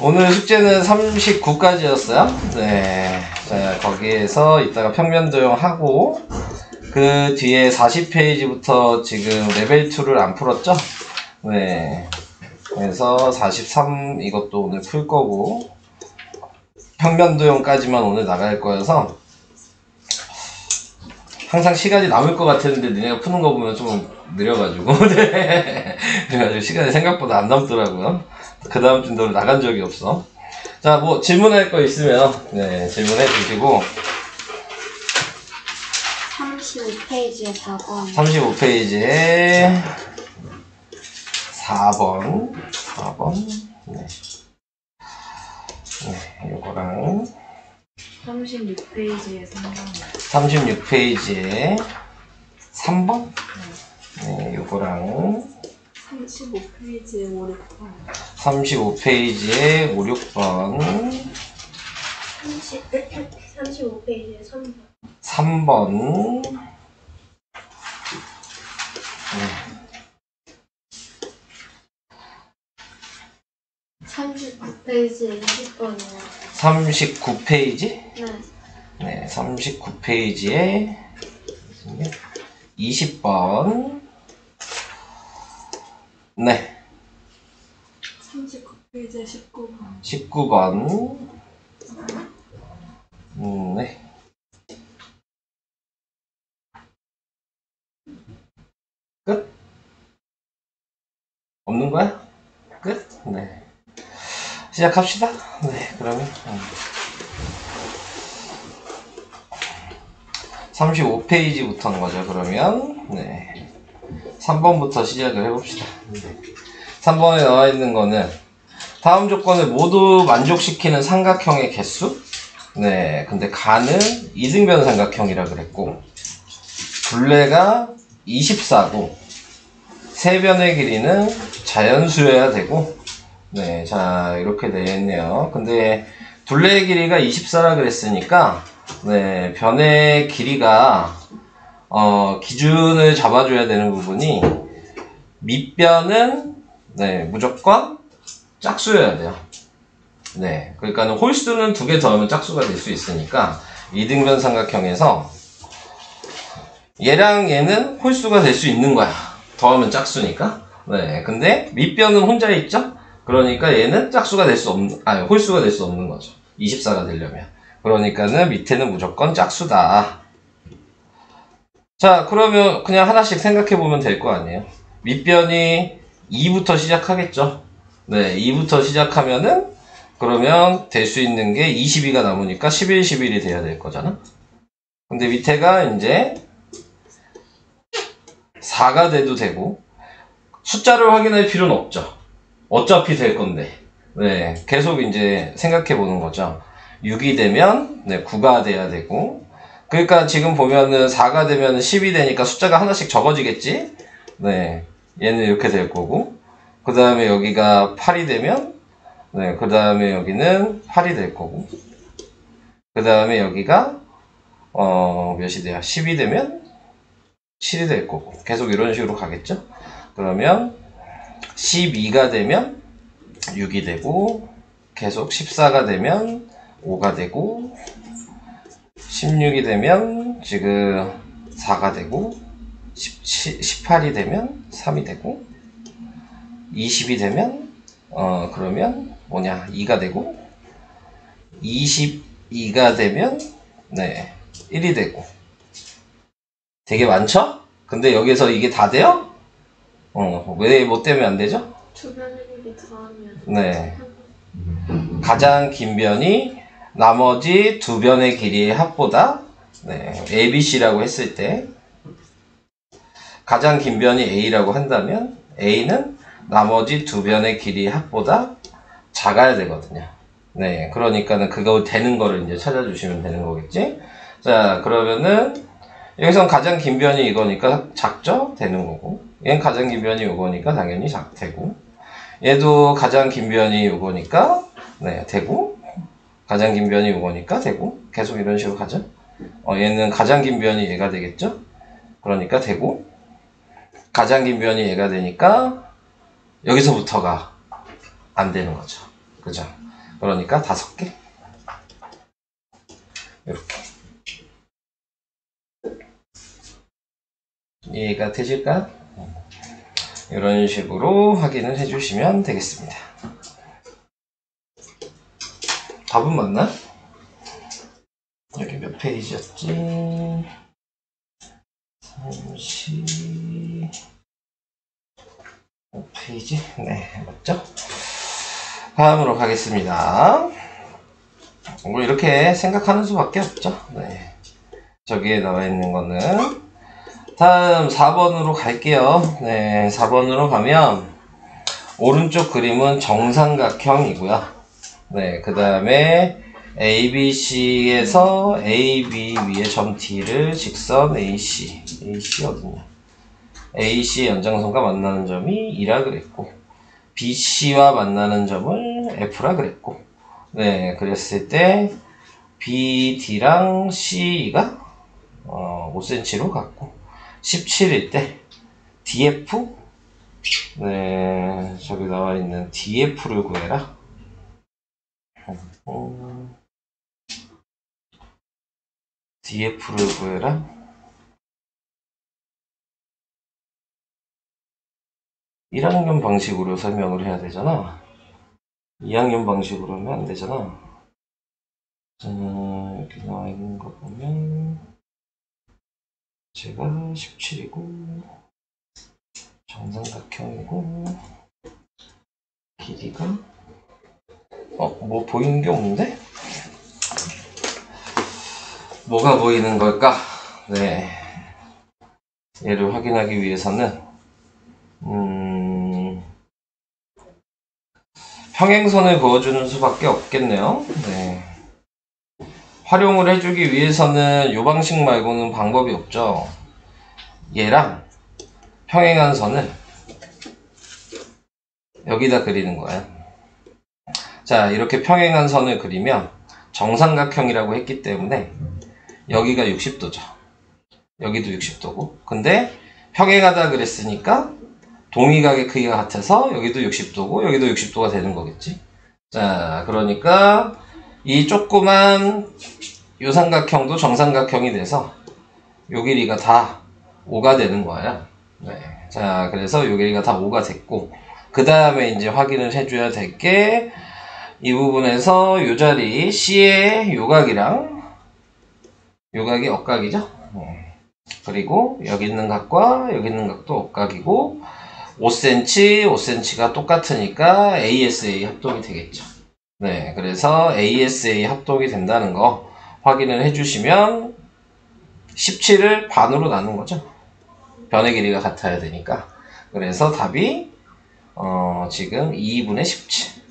오늘 숙제는 39까지였어요. 네. 자, 거기에서 이따가 평면도형 하고, 그 뒤에 40페이지부터 지금 레벨 2를 안 풀었죠? 네. 그래서 43 이것도 오늘 풀 거고, 평면도형까지만 오늘 나갈 거여서, 항상 시간이 남을 것 같았는데 니네가 푸는 거 보면 좀 느려가지고 네. 그래가지고 시간이 생각보다 안 남더라고요. 그 다음 진도로 나간 적이 없어. 자, 뭐 질문할 거 있으면 네, 질문해 주시고. 35페이지에 4번 35페이지에 4번 네. 네, 요거랑 36페이지에 3번 36페이지에 3번 네, 요거랑 35페이지에 5, 6번 35페이지에 5, 6번 35페이지에 3번 3번 네. 39페이지에 20번이요. 39페이지? 네. 네, 39페이지에 20번 네. 39페이지에 19번 19번 네. 끝? 없는 거야? 끝? 네. 시작합시다. 네, 그러면 35페이지부터인 거죠. 그러면 네. 3번부터 시작을 해봅시다. 네. 3번에 나와 있는 거는 다음 조건을 모두 만족시키는 삼각형의 개수? 네, 근데 가는 이등변 삼각형이라 그랬고 둘레가 24고 세변의 길이는 자연수여야 되고 네, 자 이렇게 되겠네요. 근데 둘레의 길이가 24라 그랬으니까 네, 변의 길이가 기준을 잡아줘야 되는 부분이 밑변은 네, 무조건 짝수여야 돼요. 네, 그러니까는 홀수는 2개 더하면 짝수가 될 수 있으니까 이등변 삼각형에서 얘랑 얘는 홀수가 될 수 있는 거야. 더하면 짝수니까. 네, 근데 밑변은 혼자 있죠? 그러니까 얘는 짝수가 될 수 없는, 홀수가 될 수 없는 거죠. 24가 되려면. 그러니까는 밑에는 무조건 짝수다. 자, 그러면 그냥 하나씩 생각해 보면 될 거 아니에요. 밑변이 2부터 시작하겠죠? 네, 2부터 시작하면은 그러면 될 수 있는 게 22가 남으니까 11, 11이 돼야 될 거잖아? 근데 밑에가 이제 4가 돼도 되고 숫자를 확인할 필요는 없죠. 어차피 될 건데. 네, 계속 이제 생각해 보는 거죠. 6이 되면 네, 9가 돼야 되고 그러니까 지금 보면은 4가 되면 10이 되니까 숫자가 하나씩 적어지겠지? 네, 얘는 이렇게 될 거고 그 다음에 여기가 8이 되면 네, 그 다음에 여기는 8이 될 거고 그 다음에 여기가 몇이 돼요? 10이 되면 7이 될 거고 계속 이런 식으로 가겠죠? 그러면 12가 되면 6이 되고 계속 14가 되면 5가 되고 16이 되면 지금 4가 되고 18이 되면 3이 되고 20이 되면 그러면 뭐냐 2가 되고 22가 되면 네 1이 되고 되게 많죠? 근데 여기서 이게 다 돼요? 왜 뭐 때문에 안 되죠? 두 변의 길이 더하면 네. 가장 긴 변이 나머지 두 변의 길이의 합보다 네, ABC라고 했을 때 가장 긴 변이 A라고 한다면 A는 나머지 두 변의 길이의 합보다 작아야 되거든요. 네, 그러니까는 그거 되는 거를 이제 찾아주시면 되는 거겠지? 자, 그러면은 여기선 가장 긴 변이 이거니까 작죠? 되는 거고 얘는 가장 긴 변이 이거니까 당연히 되고 얘도 가장 긴 변이 이거니까 네, 되고 가장 긴 변이 이거니까 되고 계속 이런 식으로 가죠. 얘는 가장 긴 변이 얘가 되겠죠? 그러니까 되고 가장 긴 변이 얘가 되니까 여기서부터가 안 되는 거죠. 그죠? 그러니까 5개. 이렇게. 이해가 되실까? 이런 식으로 확인을 해주시면 되겠습니다. 답은 맞나? 여기 몇 페이지였지? 35페이지? 네, 맞죠? 다음으로 가겠습니다. 뭐 이렇게 생각하는 수밖에 없죠. 네. 저기에 나와 있는 거는 다음 4번으로 갈게요. 네, 4번으로 가면 오른쪽 그림은 정삼각형이고요. 네, 그 다음에 ABC에서 AB 위에 점 D를 직선 AC 어디냐? AC의 연장선과 만나는 점이 2라 그랬고, BC와 만나는 점을 F라 그랬고, 네, 그랬을 때 BD랑 C가 5cm로 같고, 17일 때 DF, 네, 저기 나와 있는 DF를 구해라. DF를 구해라. 1학년 방식으로 설명을 해야 되잖아. 2학년 방식으로 하면 안 되잖아. 여기 나와 있는 거 보면 제가 17이고 정삼각형이고 길이가 뭐 보이는 게 없는데? 뭐가 보이는 걸까? 네, 얘를 확인하기 위해서는 평행선을 그어주는 수밖에 없겠네요. 네. 활용을 해주기 위해서는 이 방식 말고는 방법이 없죠. 얘랑 평행한 선을 여기다 그리는 거야. 자, 이렇게 평행한 선을 그리면 정삼각형이라고 했기 때문에 여기가 60도죠. 여기도 60도고. 근데 평행하다 그랬으니까 동위각의 크기가 같아서 여기도 60도고 여기도 60도가 되는 거겠지. 자, 그러니까 이 조그만 요삼각형도 정삼각형이 돼서 요 길이가 다 5가 되는 거야. 네. 자, 그래서 요 길이가 다 5가 됐고, 그 다음에 이제 확인을 해줘야 될 게 이 부분에서 요 자리 C의 요각이랑 요각이 억각이죠. 그리고 여기 있는 각과 여기 있는 각도 억각이고 5cm, 5cm가 똑같으니까 ASA 합동이 되겠죠. 네, 그래서 ASA 합동이 된다는 거 확인을 해주시면 17을 반으로 나눈 거죠. 변의 길이가 같아야 되니까. 그래서 답이 지금 2분의 17.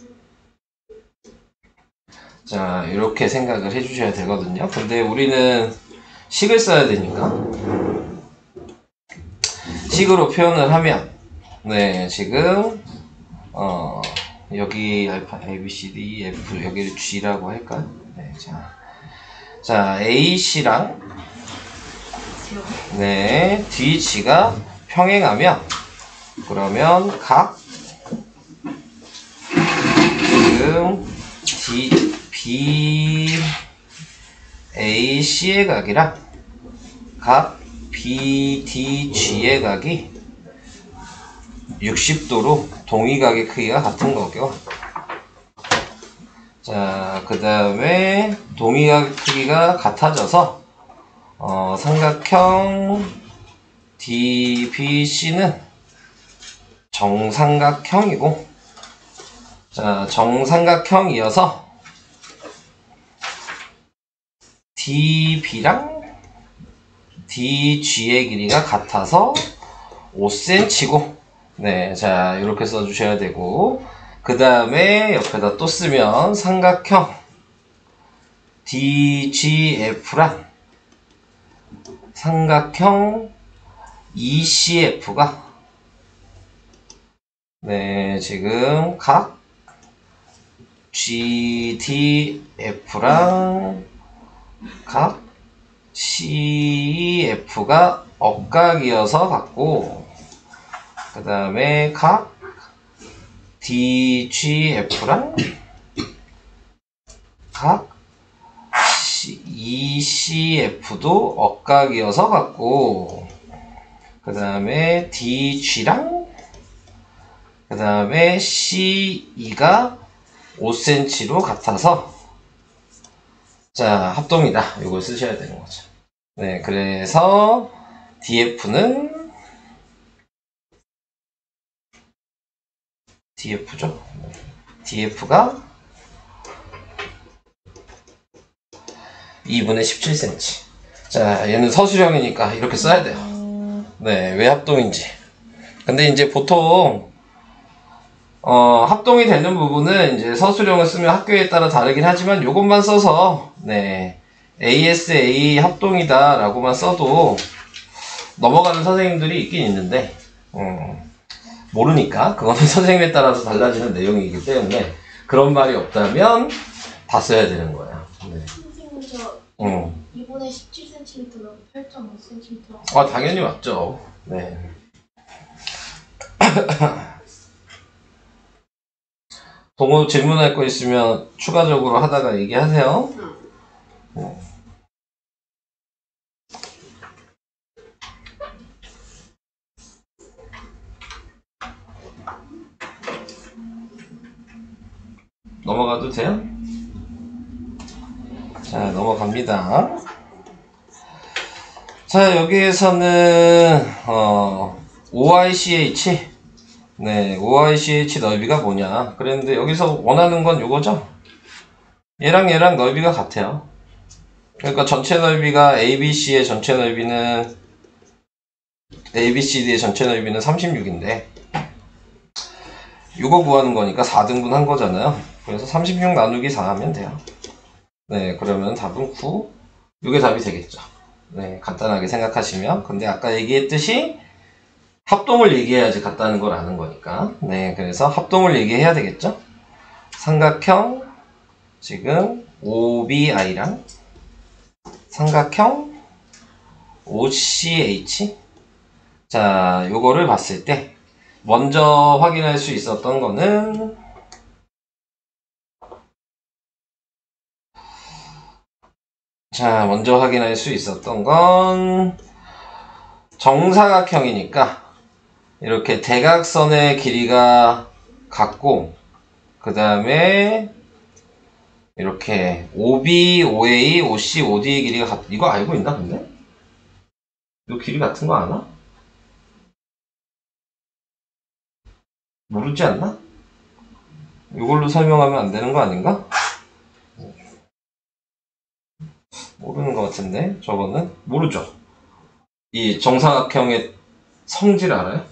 자, 이렇게 생각을 해주셔야 되거든요. 근데 우리는 식을 써야 되니까 식으로 표현을 하면 네, 지금 여기 알파 A, B, C, D, E, F 여기를 G라고 할까요? 네, 자 AC랑 네, DG가 평행하면 그러면 각 지금 BAC의 각이랑 각 BDG의 각이 60도로 동위각의 크기가 같은 거죠. 자, 그 다음에 동위각의 크기가 같아져서 삼각형 DBC는 정삼각형이고, 자, 정삼각형이어서 DB랑 DG의 길이가 같아서 5cm고, 네, 자, 이렇게 써주셔야 되고, 그 다음에 옆에다 또 쓰면 삼각형 DGF랑 삼각형 ECF가 네, 지금 각 GDF랑 각 CEF가 억각이어서 같고, 그 다음에 각 DGF랑 각 ECF도 억각이어서 같고, 그 다음에 DG랑 그 다음에 CE가 5cm로 같아서, 자, 합동이다. 이걸 쓰셔야 되는 거죠. 네, 그래서 DF죠. DF가 2분의 17cm. 자, 얘는 서술형이니까 이렇게 써야 돼요. 네, 왜 합동인지. 근데 이제 보통 합동이 되는 부분은 이제 서술형을 쓰면 학교에 따라 다르긴 하지만 요것만 써서 네, ASA 합동이다 라고만 써도 넘어가는 선생님들이 있긴 있는데 모르니까 그거는 선생님에 따라서 달라지는 내용이기 때문에 그런 말이 없다면 다 써야 되는 거야. 네. 선생님 저 2분의 17cm라고 8.5cm. 아, 당연히 맞죠. 네. 동호 질문할 거 있으면 추가적으로 하다가 얘기하세요. 넘어가도 돼요? 자, 넘어갑니다. 자, 여기에서는 OICH 네, OICH 넓이가 뭐냐 그랬는데 여기서 원하는 건 요거죠. 얘랑 얘랑 넓이가 같아요. 그러니까 전체 넓이가 ABC의 전체 넓이는 ABCD의 전체 넓이는 36인데 이거 구하는 거니까 4등분 한 거잖아요. 그래서 36 나누기 4 하면 돼요. 네, 그러면 답은 9. 이게 답이 되겠죠. 네, 간단하게 생각하시면. 근데 아까 얘기했듯이 합동을 얘기해야지 같다는 걸 아는 거니까. 네, 그래서 합동을 얘기해야 되겠죠. 삼각형 지금 OBI랑 삼각형 OCH. 자, 요거를 봤을 때 먼저 확인할 수 있었던 거는 자, 먼저 확인할 수 있었던 건 정사각형이니까 이렇게 대각선의 길이가 같고 그 다음에 이렇게 OB, OA, OC, OD의 길이가 같... 이거 알고 있나 근데? 이거 길이 같은 거 아나? 모르지 않나? 이걸로 설명하면 안 되는 거 아닌가? 모르는 것 같은데 저거는? 모르죠? 이 정사각형의 성질 알아요?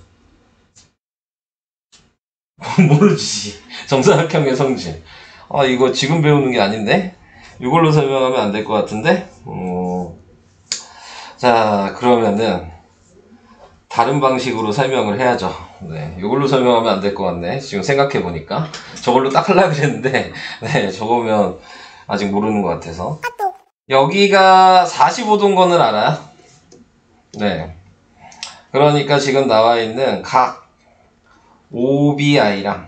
모르지. 정사각형의 성질. 아, 이거 지금 배우는 게 아닌데? 이걸로 설명하면 안 될 것 같은데? 자, 그러면은 다른 방식으로 설명을 해야죠. 네, 이걸로 설명하면 안 될 것 같네. 지금 생각해 보니까 저걸로 딱 하려고 그랬는데, 네, 저거면 아직 모르는 것 같아서. 여기가 45도인 거는 알아요? 네. 그러니까 지금 나와 있는 각 OBI랑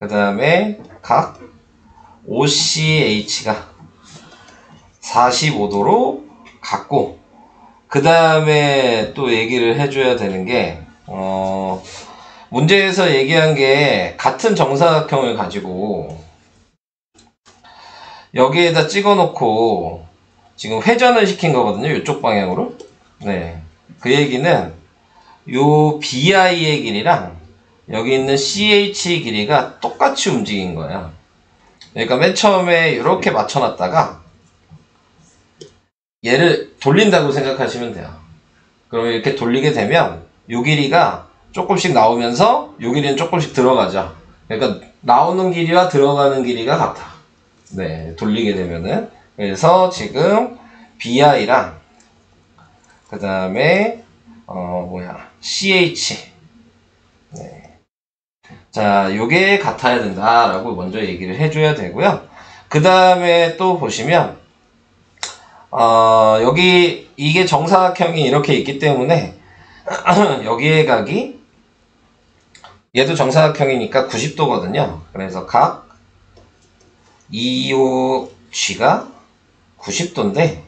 그 다음에 각 OCH가 45도로 같고 그 다음에 또 얘기를 해줘야 되는 게 문제에서 얘기한 게 같은 정사각형을 가지고 여기에다 찍어 놓고 지금 회전을 시킨 거거든요. 이쪽 방향으로. 네. 그 얘기는 요 BI의 길이랑 여기 있는 CH의 길이가 똑같이 움직인 거예요. 그러니까 맨 처음에 이렇게 맞춰놨다가 얘를 돌린다고 생각하시면 돼요. 그러면 이렇게 돌리게 되면 요 길이가 조금씩 나오면서 요 길이는 조금씩 들어가죠. 그러니까 나오는 길이와 들어가는 길이가 같아. 네, 돌리게 되면은. 그래서 지금 BI랑 그 다음에 CH. 네. 자, 요게 같아야 된다라고 먼저 얘기를 해줘야 되고요. 그 다음에 또 보시면 여기 이게 정사각형이 이렇게 있기 때문에 여기의 각이 얘도 정사각형이니까 90도거든요. 그래서 각 EOG가 90도인데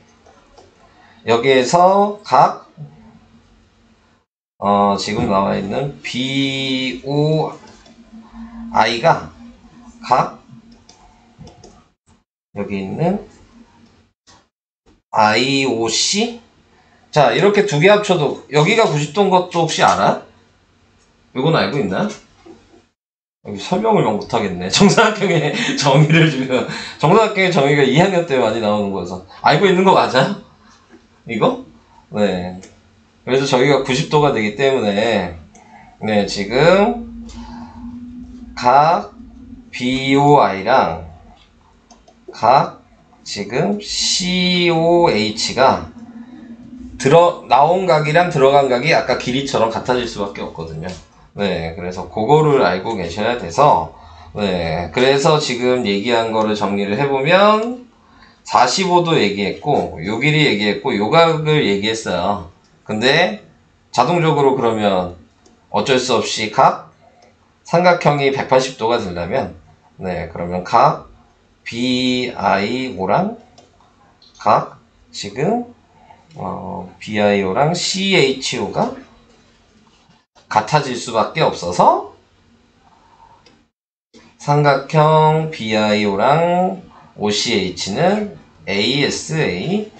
여기에서 각 지금 나와 있는 BOI가 각 여기 있는 IOC 자 이렇게 두 개 합쳐도 여기가 90도인 것도 혹시 알아? 이건 알고 있나? 여기 설명을 못하겠네. 정사각형의 정의를 지금 정사각형의 정의가 2학년 때 많이 나오는 거여서 알고 있는 거 맞아? 이거? 네. 그래서 저기가 90도가 되기 때문에 네 지금 각 BOI랑 각 지금 COH가 나온 각이랑 들어간 각이 아까 길이처럼 같아질 수밖에 없거든요. 네, 그래서 그거를 알고 계셔야 돼서 네, 그래서 지금 얘기한 거를 정리를 해보면 45도 얘기했고 요 길이 얘기했고 요 각을 얘기했어요. 근데 자동적으로 그러면 어쩔 수 없이 각 삼각형이 180도가 되려면 네, 그러면 각 BIO랑 각 지금 BIO랑 CHO가 같아질 수밖에 없어서 삼각형 BIO랑 OCH는 ASA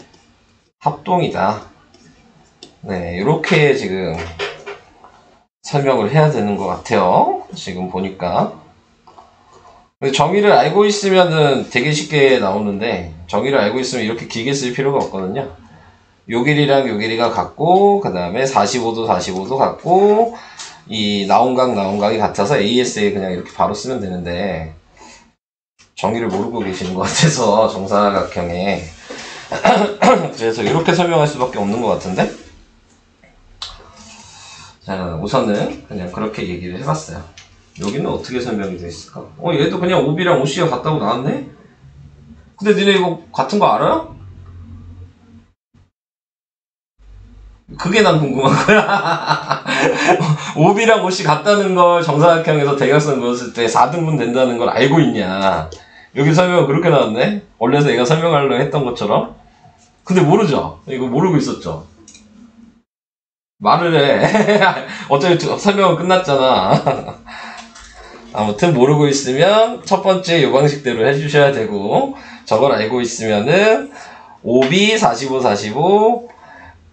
합동이다. 네, 이렇게 지금 설명을 해야 되는 것 같아요. 지금 보니까. 정의를 알고 있으면은 되게 쉽게 나오는데 정의를 알고 있으면 이렇게 길게 쓸 필요가 없거든요. 요 길이랑 요 길이가 같고 그 다음에 45도 같고 이 나온 각이 같아서 ASA 그냥 이렇게 바로 쓰면 되는데 정의를 모르고 계시는 것 같아서 정사각형에 그래서 이렇게 설명할 수밖에 없는 것 같은데 자 우선은 그냥 그렇게 얘기를 해봤어요. 여기는 어떻게 설명이 되어 있을까? 얘도 그냥 OB랑 OC가 같다고 나왔네? 근데 니네 이거 같은 거 알아? 그게 난 궁금한 거야. OB랑 OC 같다는 걸 정사각형에서 대각선 그었을 때 4등분 된다는 걸 알고 있냐? 여기 설명은 그렇게 나왔네? 원래서 얘가 설명하려고 했던 것처럼? 근데 모르죠? 이거 모르고 있었죠? 말을 해. 어차피 설명은 끝났잖아. 아무튼 모르고 있으면 첫 번째 요 방식대로 해주셔야 되고 저걸 알고 있으면은 OB 45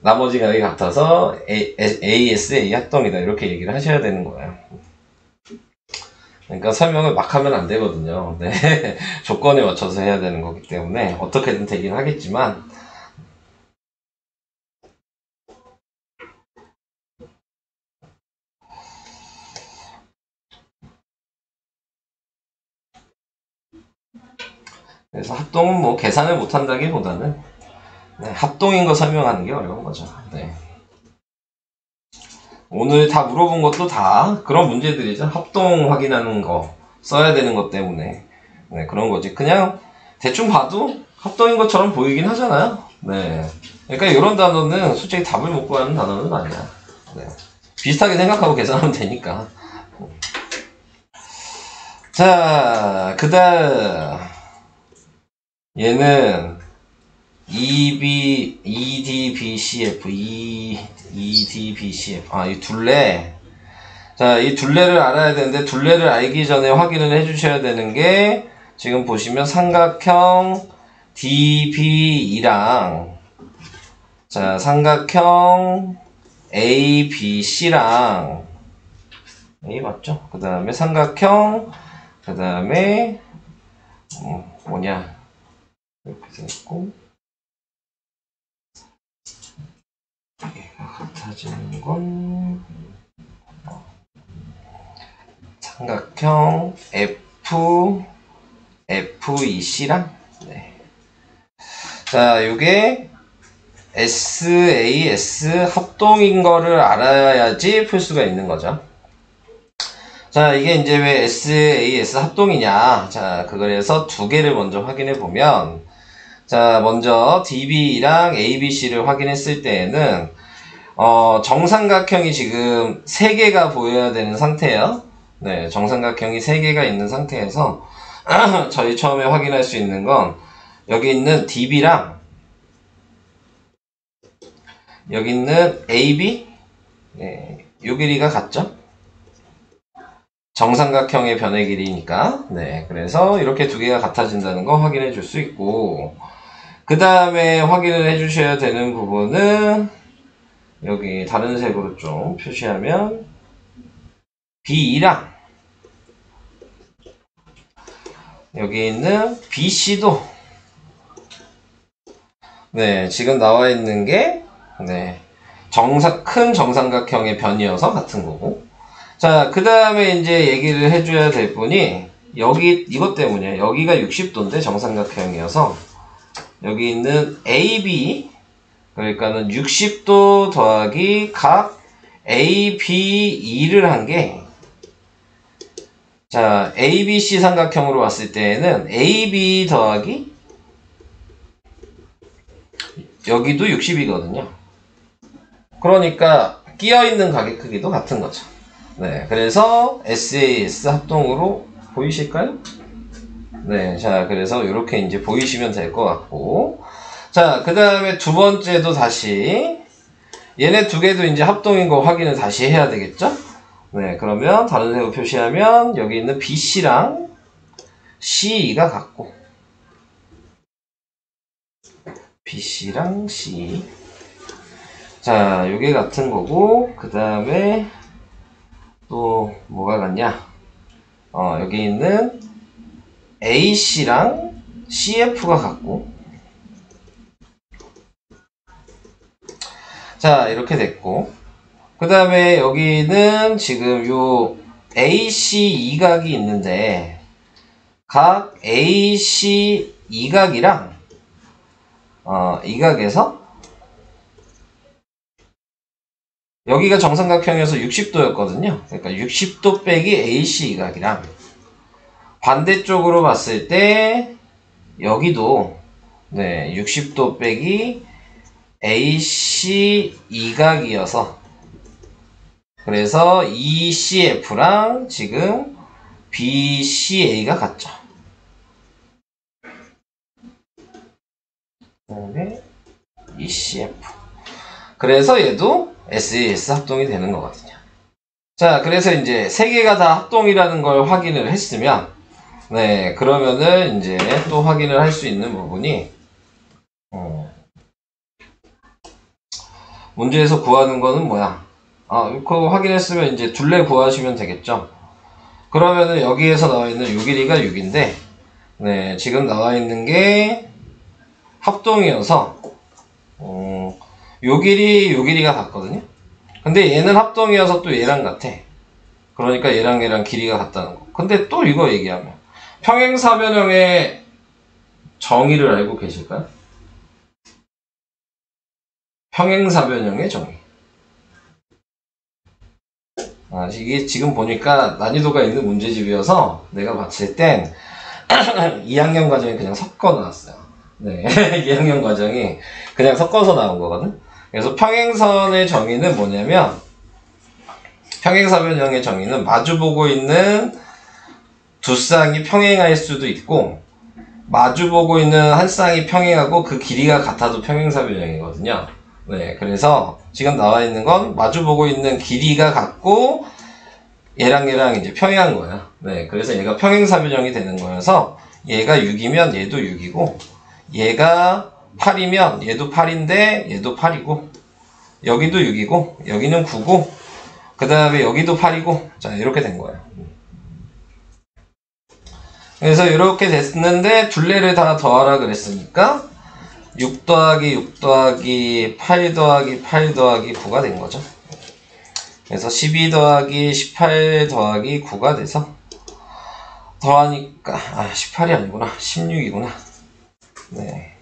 나머지 각이 같아서 ASA 합동이다 이렇게 얘기를 하셔야 되는 거예요. 그러니까 설명을 막 하면 안 되거든요. 네. 조건에 맞춰서 해야 되는 거기 때문에 어떻게든 되긴 하겠지만 그래서 합동은 뭐 계산을 못한다기보다는 네, 합동인 거 설명하는 게 어려운 거죠. 네. 오늘 다 물어본 것도 다 그런 문제들이죠. 합동 확인하는 거 써야 되는 것 때문에 네, 그런 거지. 그냥 대충 봐도 합동인 것처럼 보이긴 하잖아요. 네. 그러니까 이런 단어는 솔직히 답을 못 구하는 단어는 아니야. 네. 비슷하게 생각하고 계산하면 되니까. 자, 그 다음 얘는 EDBCF 이 둘레. 자, 이 둘레를 알아야 되는데 둘레를 알기 전에 확인을 해주셔야 되는 게 지금 보시면 삼각형 DBE랑 자 삼각형 ABC랑 A 맞죠? 그 다음에 삼각형 그 다음에 뭐냐 이렇게 돼있고 얘가 같아지는 건 삼각형 FEC랑 네. 자 요게 SAS 합동인 거를 알아야지 풀 수가 있는 거죠. 자 이게 이제 왜 SAS 합동이냐 자 그거에서 두 개를 먼저 확인해 보면 자 먼저 DB랑 ABC를 확인했을 때에는 정삼각형이 지금 3개가 보여야 되는 상태예요. 네, 정삼각형이 3개가 있는 상태에서 저희 처음에 확인할 수 있는 건 여기 있는 DB랑 여기 있는 AB 네, 요 길이가 같죠? 정삼각형의 변의 길이니까. 네, 그래서 이렇게 두 개가 같아진다는 거 확인해 줄 수 있고, 그 다음에 확인을 해 주셔야 되는 부분은 여기 다른 색으로 좀 표시하면 B2랑 여기 있는 BC도 네, 지금 나와 있는 게 네, 큰 정삼각형의 변이어서 같은 거고. 자, 그 다음에 이제 얘기를 해줘야 될 분이 여기 이것 때문이에요. 여기가 60도인데 정삼각형이어서 여기 있는 AB 그러니까는 60도 더하기 각 AB2를 한 게 자, ABC 삼각형으로 봤을 때에는 AB 더하기 여기도 60이거든요. 그러니까 끼어있는 가게 크기도 같은 거죠. 네, 그래서 SAS 합동으로 보이실까요? 네, 자, 그래서 이렇게 이제 보이시면 될 것 같고. 자, 그 다음에 두 번째도 다시, 얘네 두 개도 이제 합동인 거 확인을 다시 해야 되겠죠? 네, 그러면 다른 색으로 표시하면 여기 있는 BC랑 CE가 같고, BC랑 C. 자, 요게 같은 거고, 그 다음에 또 뭐가 같냐? 여기 있는 AC랑 CF가 같고, 자, 이렇게 됐고, 그 다음에 여기는 지금 요 AC 이각이 있는데, 각 AC 이각이랑, 이각에서, 여기가 정삼각형이어서 60도였거든요. 그러니까 60도 빼기 AC 이각이랑, 반대쪽으로 봤을 때, 여기도, 네, 60도 빼기 AC 이각이어서, 그래서 ECF랑 지금 BCA가 같죠. 그다음에 ECF. 그래서 얘도 SAS 합동이 되는 거거든요. 자, 그래서 이제 세 개가 다 합동이라는 걸 확인을 했으면, 네, 그러면은 이제 또 확인을 할 수 있는 부분이, 문제에서 구하는 거는 뭐야? 그거 확인했으면 이제 둘레 구하시면 되겠죠. 그러면은 여기에서 나와 있는 요 길이가 6인데, 네, 지금 나와 있는 게 합동이어서, 요 길이가 같거든요. 근데 얘는 합동이어서 또 얘랑 같아. 그러니까 얘랑 길이가 같다는 거. 근데 또 이거 얘기하면, 평행사변형의 정의를 알고 계실까요? 평행사변형의 정의. 이게 지금 보니까 난이도가 있는 문제집이어서 내가 봤을 땐 2학년 과정이 그냥 섞어 놨어요. 네, 2학년 과정이 그냥 섞어서 나온 거거든. 그래서 평행선의 정의는 뭐냐면, 평행사변형의 정의는 마주보고 있는 두 쌍이 평행할 수도 있고, 마주보고 있는 한 쌍이 평행하고 그 길이가 같아도 평행사변형이거든요. 네, 그래서 지금 나와 있는 건 마주보고 있는 길이가 같고 얘랑 이제 평행한 거야. 네, 그래서 얘가 평행사변형이 되는 거여서 얘가 6이면 얘도 6이고 얘가 8이면 얘도 8인데 얘도 8이고 여기도 6이고 여기는 9고 그 다음에 여기도 8이고 자 이렇게 된 거예요. 그래서 이렇게 됐는데 둘레를 다 더하라 그랬으니까 6 더하기 6 더하기 8 더하기 8 더하기 9가 된 거죠. 그래서 12 더하기 18 더하기 9가 돼서 더하니까 18이 아니구나 16이구나. 네,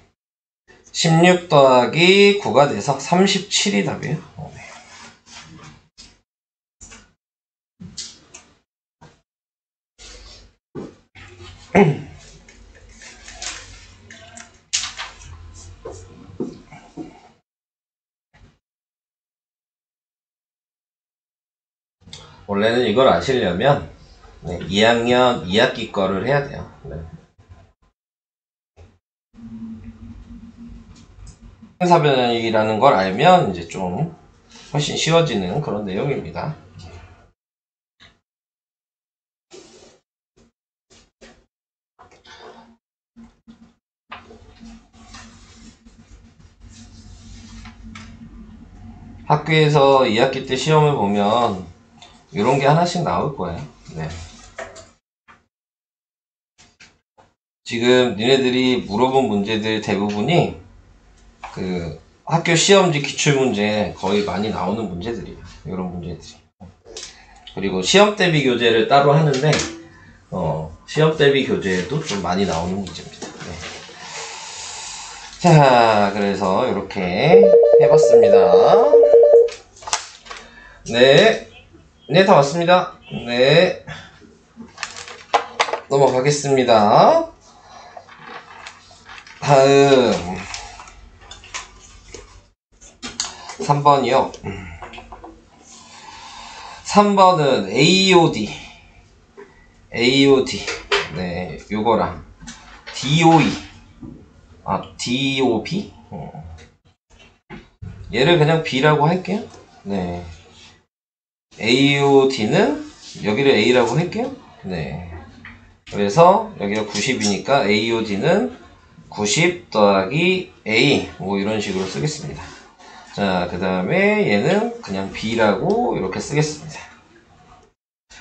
16 더하기 9가 돼서 37이 답이에요. 원래는 이걸 아시려면 네, 2학년 2학기 거를 해야 돼요. 네. 행사변이라는 걸 알면 이제 좀 훨씬 쉬워지는 그런 내용입니다. 학교에서 2학기 때 시험을 보면 이런 게 하나씩 나올 거예요. 네. 지금 니네들이 물어본 문제들 대부분이 그 학교 시험지 기출문제 거의 많이 나오는 문제들이에요. 이런 문제들이. 그리고 시험 대비 교재를 따로 하는데 시험 대비 교재도 좀 많이 나오는 문제입니다. 네. 자, 그래서 이렇게 해봤습니다. 네. 네, 다 왔습니다. 네. 넘어가겠습니다. 다음 3번이요. 3번은 AOD 네, 요거랑 DOB 얘를 그냥 B라고 할게요. 네, AOD는 여기를 A라고 할게요. 네, 그래서 여기가 90이니까 AOD는 90 더하기 A 뭐 이런 식으로 쓰겠습니다. 자, 그 다음에 얘는 그냥 B라고 이렇게 쓰겠습니다.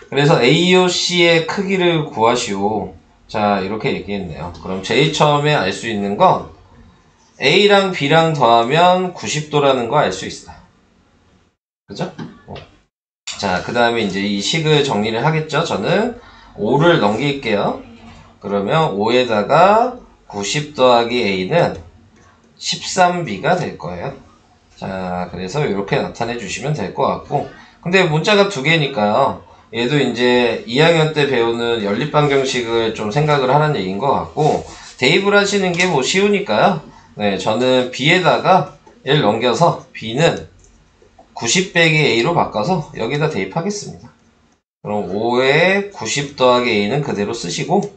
그래서 AOC의 크기를 구하시오. 자, 이렇게 얘기했네요. 그럼 제일 처음에 알 수 있는 건 A랑 B랑 더하면 90도라는 거 알 수 있어요. 그죠? 자, 그 다음에 이제 이 식을 정리를 하겠죠? 저는 5를 넘길게요. 그러면 5에다가 90 더하기 A는 13B가 될 거예요. 자, 그래서 이렇게 나타내 주시면 될 것 같고, 근데 문자가 두 개니까요. 얘도 이제 2학년 때 배우는 연립방정식을 좀 생각을 하는 얘기인 것 같고, 대입을 하시는 게 뭐 쉬우니까요. 네, 저는 B에다가 얘를 넘겨서 B는 90 빼기 A로 바꿔서 여기다 대입하겠습니다. 그럼 5에 90 더하기 A는 그대로 쓰시고,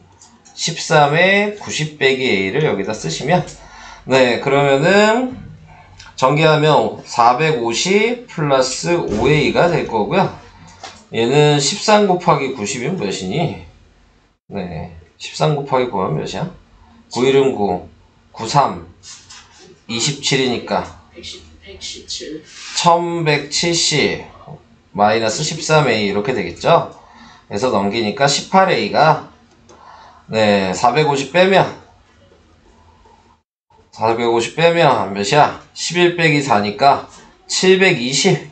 13에 90 빼기 A를 여기다 쓰시면, 네, 그러면은 전개하면 450 플러스 5A가 될 거고요. 얘는 13 곱하기 90이면 몇이니? 네, 13 곱하기 9하면 몇이야? 9일은 9, 93, 27이니까 117. 1170 마이너스 13A 이렇게 되겠죠? 그래서 넘기니까 18A가 네, 450 빼면 몇이야? 11 빼기 4니까 720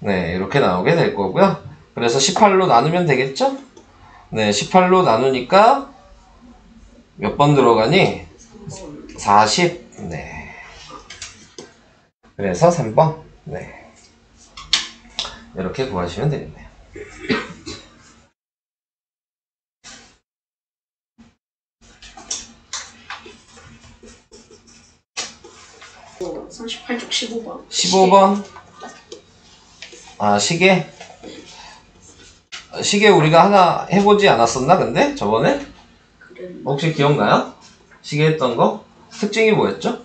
네, 이렇게 나오게 될 거고요. 그래서 18로 나누면 되겠죠? 네, 18로 나누니까 몇 번 들어가니? 40. 네. 그래서 3번. 네. 이렇게 구하시면 되겠네요. 어, 38쪽 15번. 15번. 아, 시계? 시계 우리가 하나 해보지 않았었나, 근데? 저번에? 그래. 혹시 기억나요? 시계 했던 거? 특징이 뭐였죠?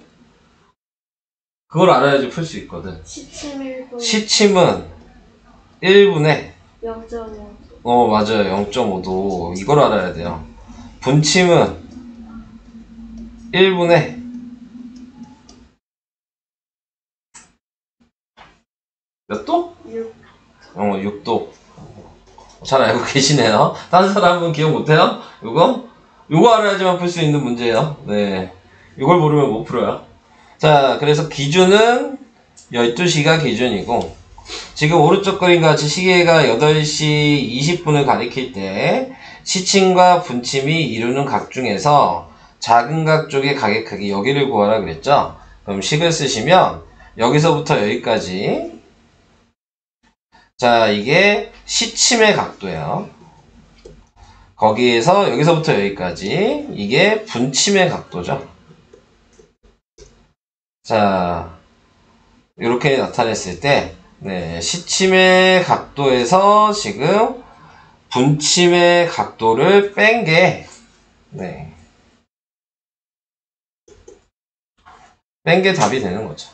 그걸 알아야지 풀 수 있거든. 시침일도 시침은 1분에 0.0. 맞아요. 0.5도. 이걸 알아야 돼요. 분침은 1분에 몇 도? 6. 6도. 잘 알고 계시네요. 다른 사람은 기억 못해요? 요거 알아야지만 풀 수 있는 문제예요. 네. 이걸 모르면 못 풀어요. 자, 그래서 기준은 12시가 기준이고, 지금 오른쪽 그림 같이 시계가 8시 20분을 가리킬 때, 시침과 분침이 이루는 각 중에서 작은 각 쪽의 각의 크기, 여기를 구하라 그랬죠? 그럼 식을 쓰시면, 여기서부터 여기까지, 자, 이게 시침의 각도예요. 거기에서 여기서부터 여기까지 이게 분침의 각도죠. 자, 이렇게 나타냈을 때 네, 시침의 각도에서 지금 분침의 각도를 뺀 게, 네. 뺀 게 답이 되는 거죠.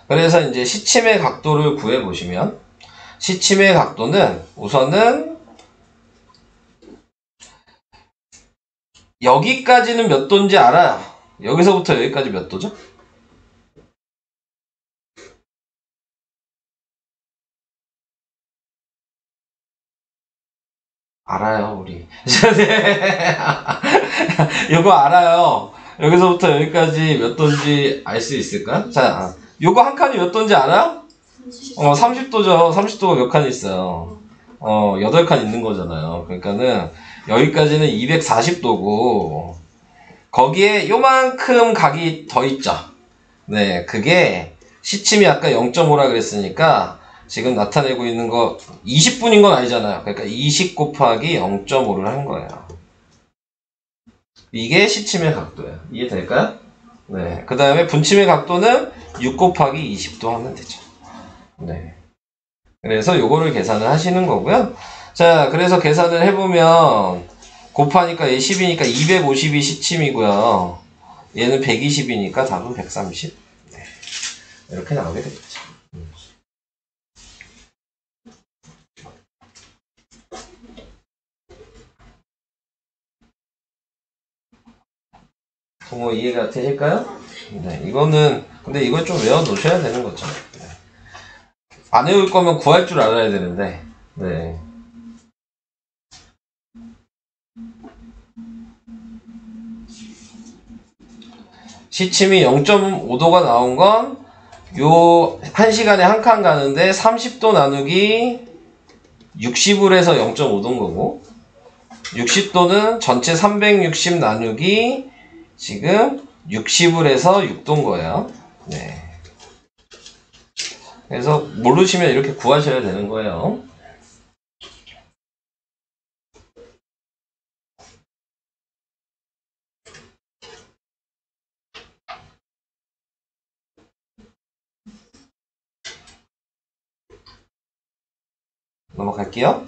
그래서 이제 시침의 각도를 구해보시면, 시침의 각도는 우선은 여기까지는 몇 도인지 알아요. 여기서부터 여기까지 몇 도죠? 알아요, 우리. 이거 알아요. 여기서부터 여기까지 몇 도인지 알 수 있을까? 자, 요거 한 칸이 몇 도인지 알아? 30도죠. 30도가 몇 칸 있어요? 8칸 있는 거잖아요. 그러니까는 여기까지는 240도고 거기에 요만큼 각이 더 있죠. 네, 그게 시침이 아까 0.5라 그랬으니까 지금 나타내고 있는 거 20분인 건 아니잖아요. 그러니까 20 곱하기 0.5를 한 거예요. 이게 시침의 각도예요. 이해될까요? 네. 그 다음에 분침의 각도는 6 곱하기 20도 하면 되죠. 네. 그래서 요거를 계산을 하시는 거고요. 자, 그래서 계산을 해보면 곱하니까 얘 10이니까 250이 시침이고요. 얘는 120이니까 답은 130. 네. 이렇게 나오게 되겠죠. 부모 이해가 되실까요? 네, 이거는 근데 이걸 좀 외워 놓으셔야 되는 거죠. 네. 안 외울 거면 구할 줄 알아야 되는데, 네. 시침이 0.5도가 나온 건 요 1시간에 한 칸 가는데 30도 나누기 60을 해서 0.5도인 거고 60도는 전체 360 나누기 지금 60을 해서 6도인 거예요. 네. 그래서 모르시면 이렇게 구하셔야 되는 거예요. 넘어갈게요.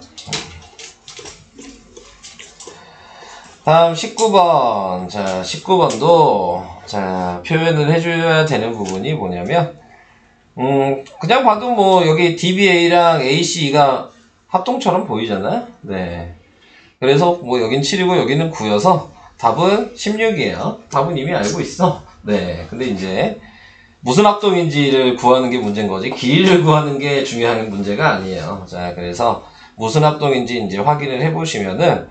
다음 19번. 자, 19번도 자, 표현을 해줘야 되는 부분이 뭐냐면 그냥 봐도 뭐 여기 DBA랑 AC가 합동처럼 보이잖아요. 네. 그래서 뭐 여긴 7이고 여기는 9여서 답은 16이에요. 답은 이미 알고 있어. 네. 근데 이제 무슨 합동인지를 구하는 게 문제인 거지 길이를 구하는 게 중요한 문제가 아니에요. 자, 그래서 무슨 합동인지 이제 확인을 해보시면은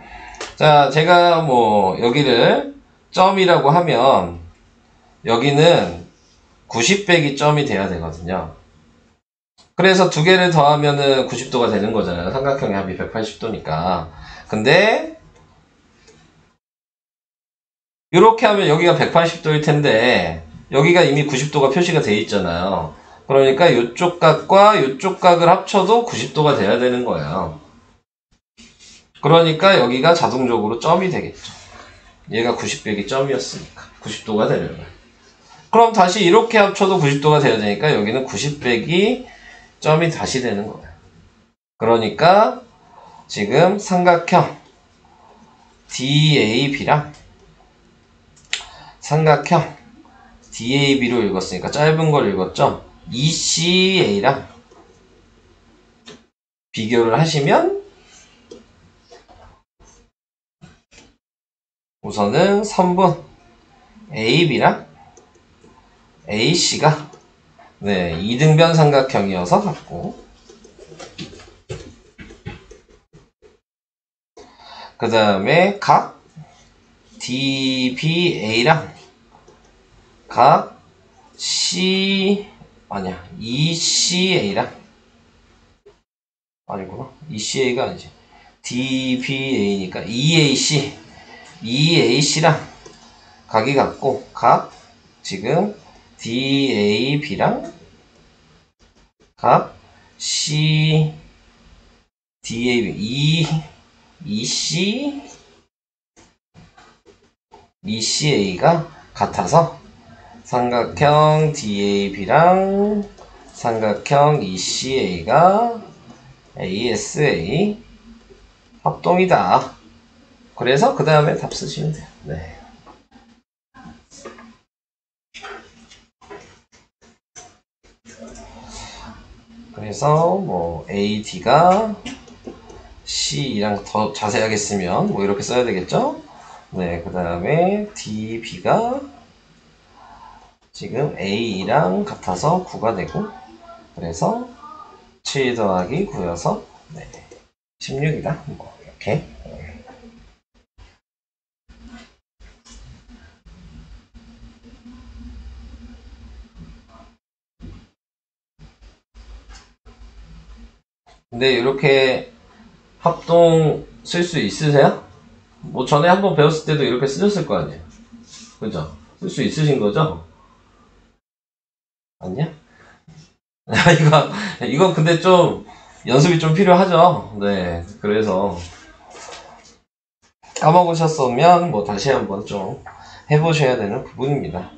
자, 제가 뭐 여기를 점이라고 하면 여기는 90 빼기 점이 돼야 되거든요. 그래서 두 개를 더하면은 90도가 되는 거잖아요. 삼각형의 합이 180도니까. 근데 이렇게 하면 여기가 180도일 텐데 여기가 이미 90도가 표시가 돼 있잖아요. 그러니까 이쪽 각과 이쪽 각을 합쳐도 90도가 돼야 되는 거예요. 그러니까 여기가 자동적으로 점이 되겠죠. 얘가 90 빼기 점이었으니까 90도가 되는 거예요. 그럼 다시 이렇게 합쳐도 90도가 돼야 되니까 여기는 90 빼기 점이 다시 되는 거예요. 그러니까 지금 삼각형 DAB랑 삼각형 DAB로 읽었으니까 짧은 걸 읽었죠. ECA랑 비교를 하시면 우선은 선분 AB랑 AC가 네, 이등변 삼각형이어서 같고 그 다음에 각 DBA랑 각 ECA랑 아니구나. ECA가 아니지. DBA니까 EAC랑 각이 같고 각 지금 DAB랑 각 DAB ECA가 같아서 삼각형 DAB랑 삼각형 ECA가 ASA 합동이다. 그래서 그 다음에 답 쓰시면 돼요. 네. 그래서 뭐 A, D가 C랑 더 자세하게 쓰면 뭐 이렇게 써야 되겠죠? 네, 그 다음에 D, B가 지금 A랑 같아서 9가 되고, 그래서 7 더하기 9여서 네, 16이다. 뭐 이렇게. 근데 이렇게 합동 쓸 수 있으세요? 뭐 전에 한번 배웠을 때도 이렇게 쓰셨을 거 아니에요? 그죠? 쓸 수 있으신 거죠? 아니야? 이거 근데 좀 연습이 좀 필요하죠? 네, 그래서 까먹으셨으면 뭐 다시 한번 좀 해보셔야 되는 부분입니다.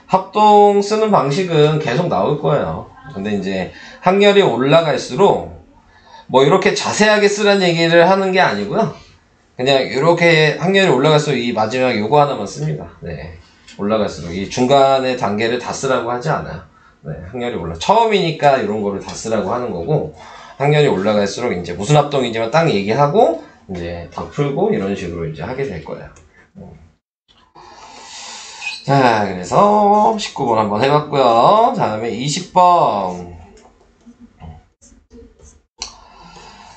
합동 쓰는 방식은 계속 나올 거예요. 근데 이제 학렬이 올라갈수록 뭐 이렇게 자세하게 쓰라는 얘기를 하는 게 아니고요. 그냥 이렇게 학렬이 올라갈수록 이 마지막 요거 하나만 씁니다. 네, 올라갈수록 이 중간의 단계를 다 쓰라고 하지 않아요. 네, 학렬이 처음이니까 이런 거를 다 쓰라고 하는 거고, 학렬이 올라갈수록 이제 무슨 합동이지만 딱 얘기하고 이제 다 풀고 이런 식으로 이제 하게 될 거예요. 자, 그래서 19번 한번 해봤고요. 다음에 20번.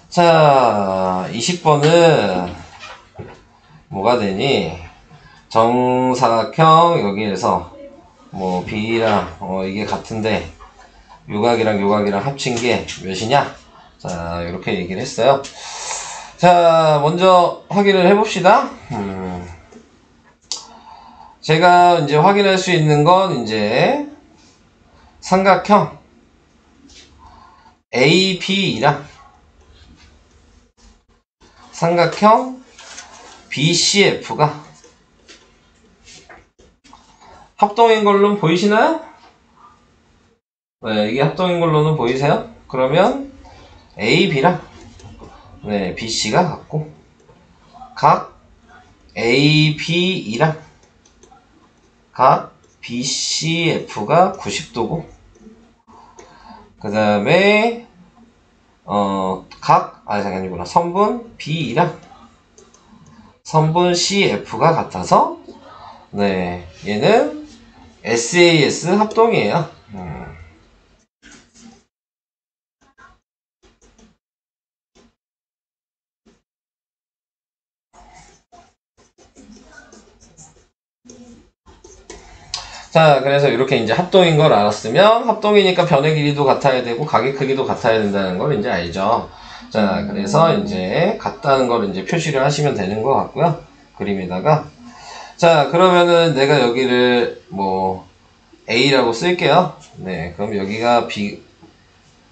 자, 20번은 뭐가 되니? 정사각형 여기에서 뭐 B랑 이게 같은데 요각이랑 요각이랑 합친 게 몇이냐? 자, 이렇게 얘기를 했어요. 자, 먼저 확인을 해봅시다. 제가 이제 확인할 수 있는 건 이제 삼각형 AB랑 삼각형 BCF가 합동인 걸로 보이시나요? 네, 이게 합동인 걸로는 보이세요? 그러면 AB랑 네, BC가 같고, 각 AB이랑 각 BCF가 90도고, 그 다음에 아니구나, 선분 B랑 선분 CF가 같아서 네, 얘는 SAS 합동이에요. 자, 그래서 이렇게 이제 합동인 걸 알았으면, 합동이니까 변의 길이도 같아야 되고 각의 크기도 같아야 된다는 걸 이제 알죠. 자, 그래서 이제 같다는 걸 이제 표시를 하시면 되는 것 같고요. 그림에다가. 자, 그러면은 내가 여기를 뭐 A라고 쓸게요. 네, 그럼 여기가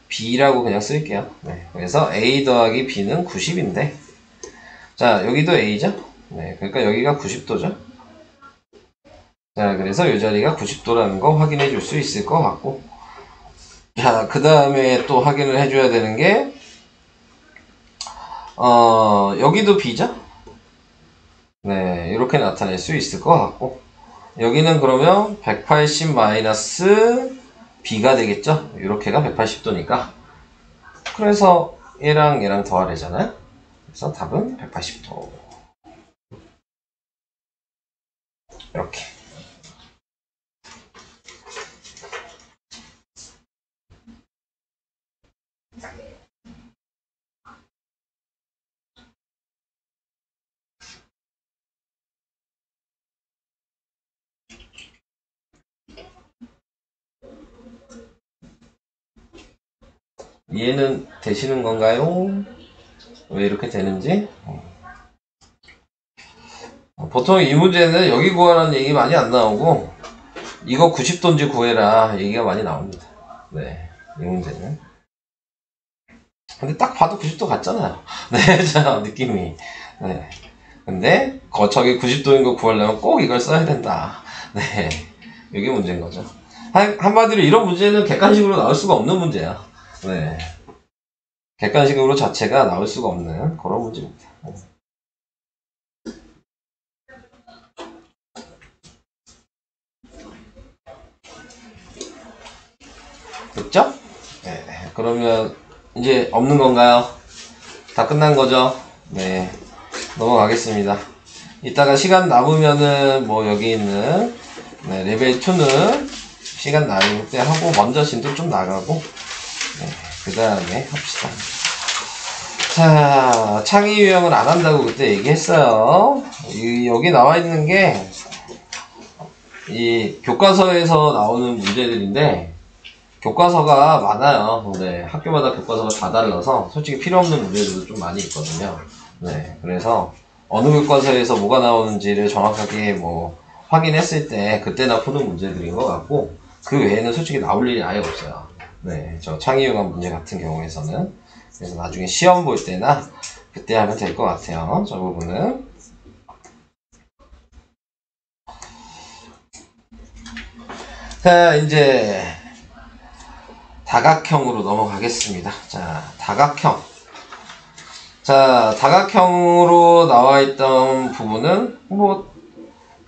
B라고 그냥 쓸게요. 네, 그래서 A 더하기 B는 90인데, 자, 여기도 A죠? 네, 그러니까 여기가 90도죠. 자, 그래서 이 자리가 90도라는 거 확인해 줄 수 있을 것 같고, 자, 그 다음에 또 확인을 해줘야 되는 게, 여기도 B죠? 네, 이렇게 나타낼 수 있을 것 같고, 여기는 그러면 180 마이너스 B가 되겠죠? 이렇게가 180도니까. 그래서 얘랑 얘랑 더하래잖아요? 그래서 답은 180도. 이렇게. 이해는 되시는 건가요? 왜 이렇게 되는지? 보통 이 문제는 여기 구하라는 얘기 많이 안 나오고, 이거 90도인지 구해라 얘기가 많이 나옵니다. 네, 이 문제는. 근데 딱 봐도 90도 같잖아요. 네, 자, 느낌이. 네. 근데, 저기 90도인 거 구하려면 꼭 이걸 써야 된다. 네. 이게 문제인 거죠. 한마디로 이런 문제는 객관식으로 나올 수가 없는 문제야. 네. 객관식으로 자체가 나올 수가 없는 그런 문제입니다. 됐죠? 네. 그러면 이제 없는 건가요? 다 끝난 거죠? 네. 넘어가겠습니다. 이따가 시간 남으면은 뭐 여기 있는 네, 레벨 2는 시간 남을 때 하고 먼저 진도 좀 나가고 네, 그 다음에 합시다. 자, 창의 유형을 안 한다고 그때 얘기했어요. 여기 나와 있는 게 이 교과서에서 나오는 문제들인데 교과서가 많아요. 네, 학교마다 교과서가 다 달라서 솔직히 필요 없는 문제들도 좀 많이 있거든요. 네, 그래서 어느 교과서에서 뭐가 나오는지를 정확하게 뭐 확인했을 때 그때나 푸는 문제들인 것 같고 그 외에는 솔직히 나올 일이 아예 없어요. 네, 저 창의융합 문제 같은 경우에서는 그래서 나중에 시험 볼 때나 그때 하면 될 것 같아요. 저 부분은. 자, 이제 다각형으로 넘어가겠습니다. 자, 다각형. 자, 다각형으로 나와 있던 부분은 뭐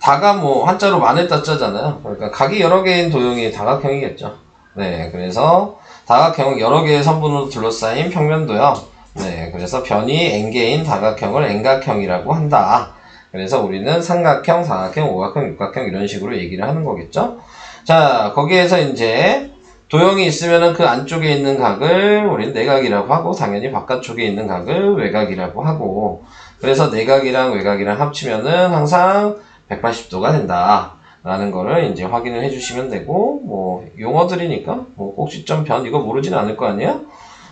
다가 뭐 한자로 많을따자잖아요. 그러니까 각이 여러 개인 도형이 다각형이겠죠. 네, 그래서 다각형은 여러 개의 선분으로 둘러싸인 평면도요. 네, 그래서 변이 n개인 다각형을 n각형이라고 한다. 그래서 우리는 삼각형, 사각형, 오각형, 육각형 이런 식으로 얘기를 하는 거겠죠. 자, 거기에서 이제 도형이 있으면은 그 안쪽에 있는 각을 우리는 내각이라고 하고 당연히 바깥쪽에 있는 각을 외각이라고 하고 그래서 내각이랑 외각이랑 합치면은 항상 180도가 된다 라는 거를 이제 확인을 해주시면 되고 뭐 용어들이니까 뭐 꼭지점 변 이거 모르진 않을 거 아니에요?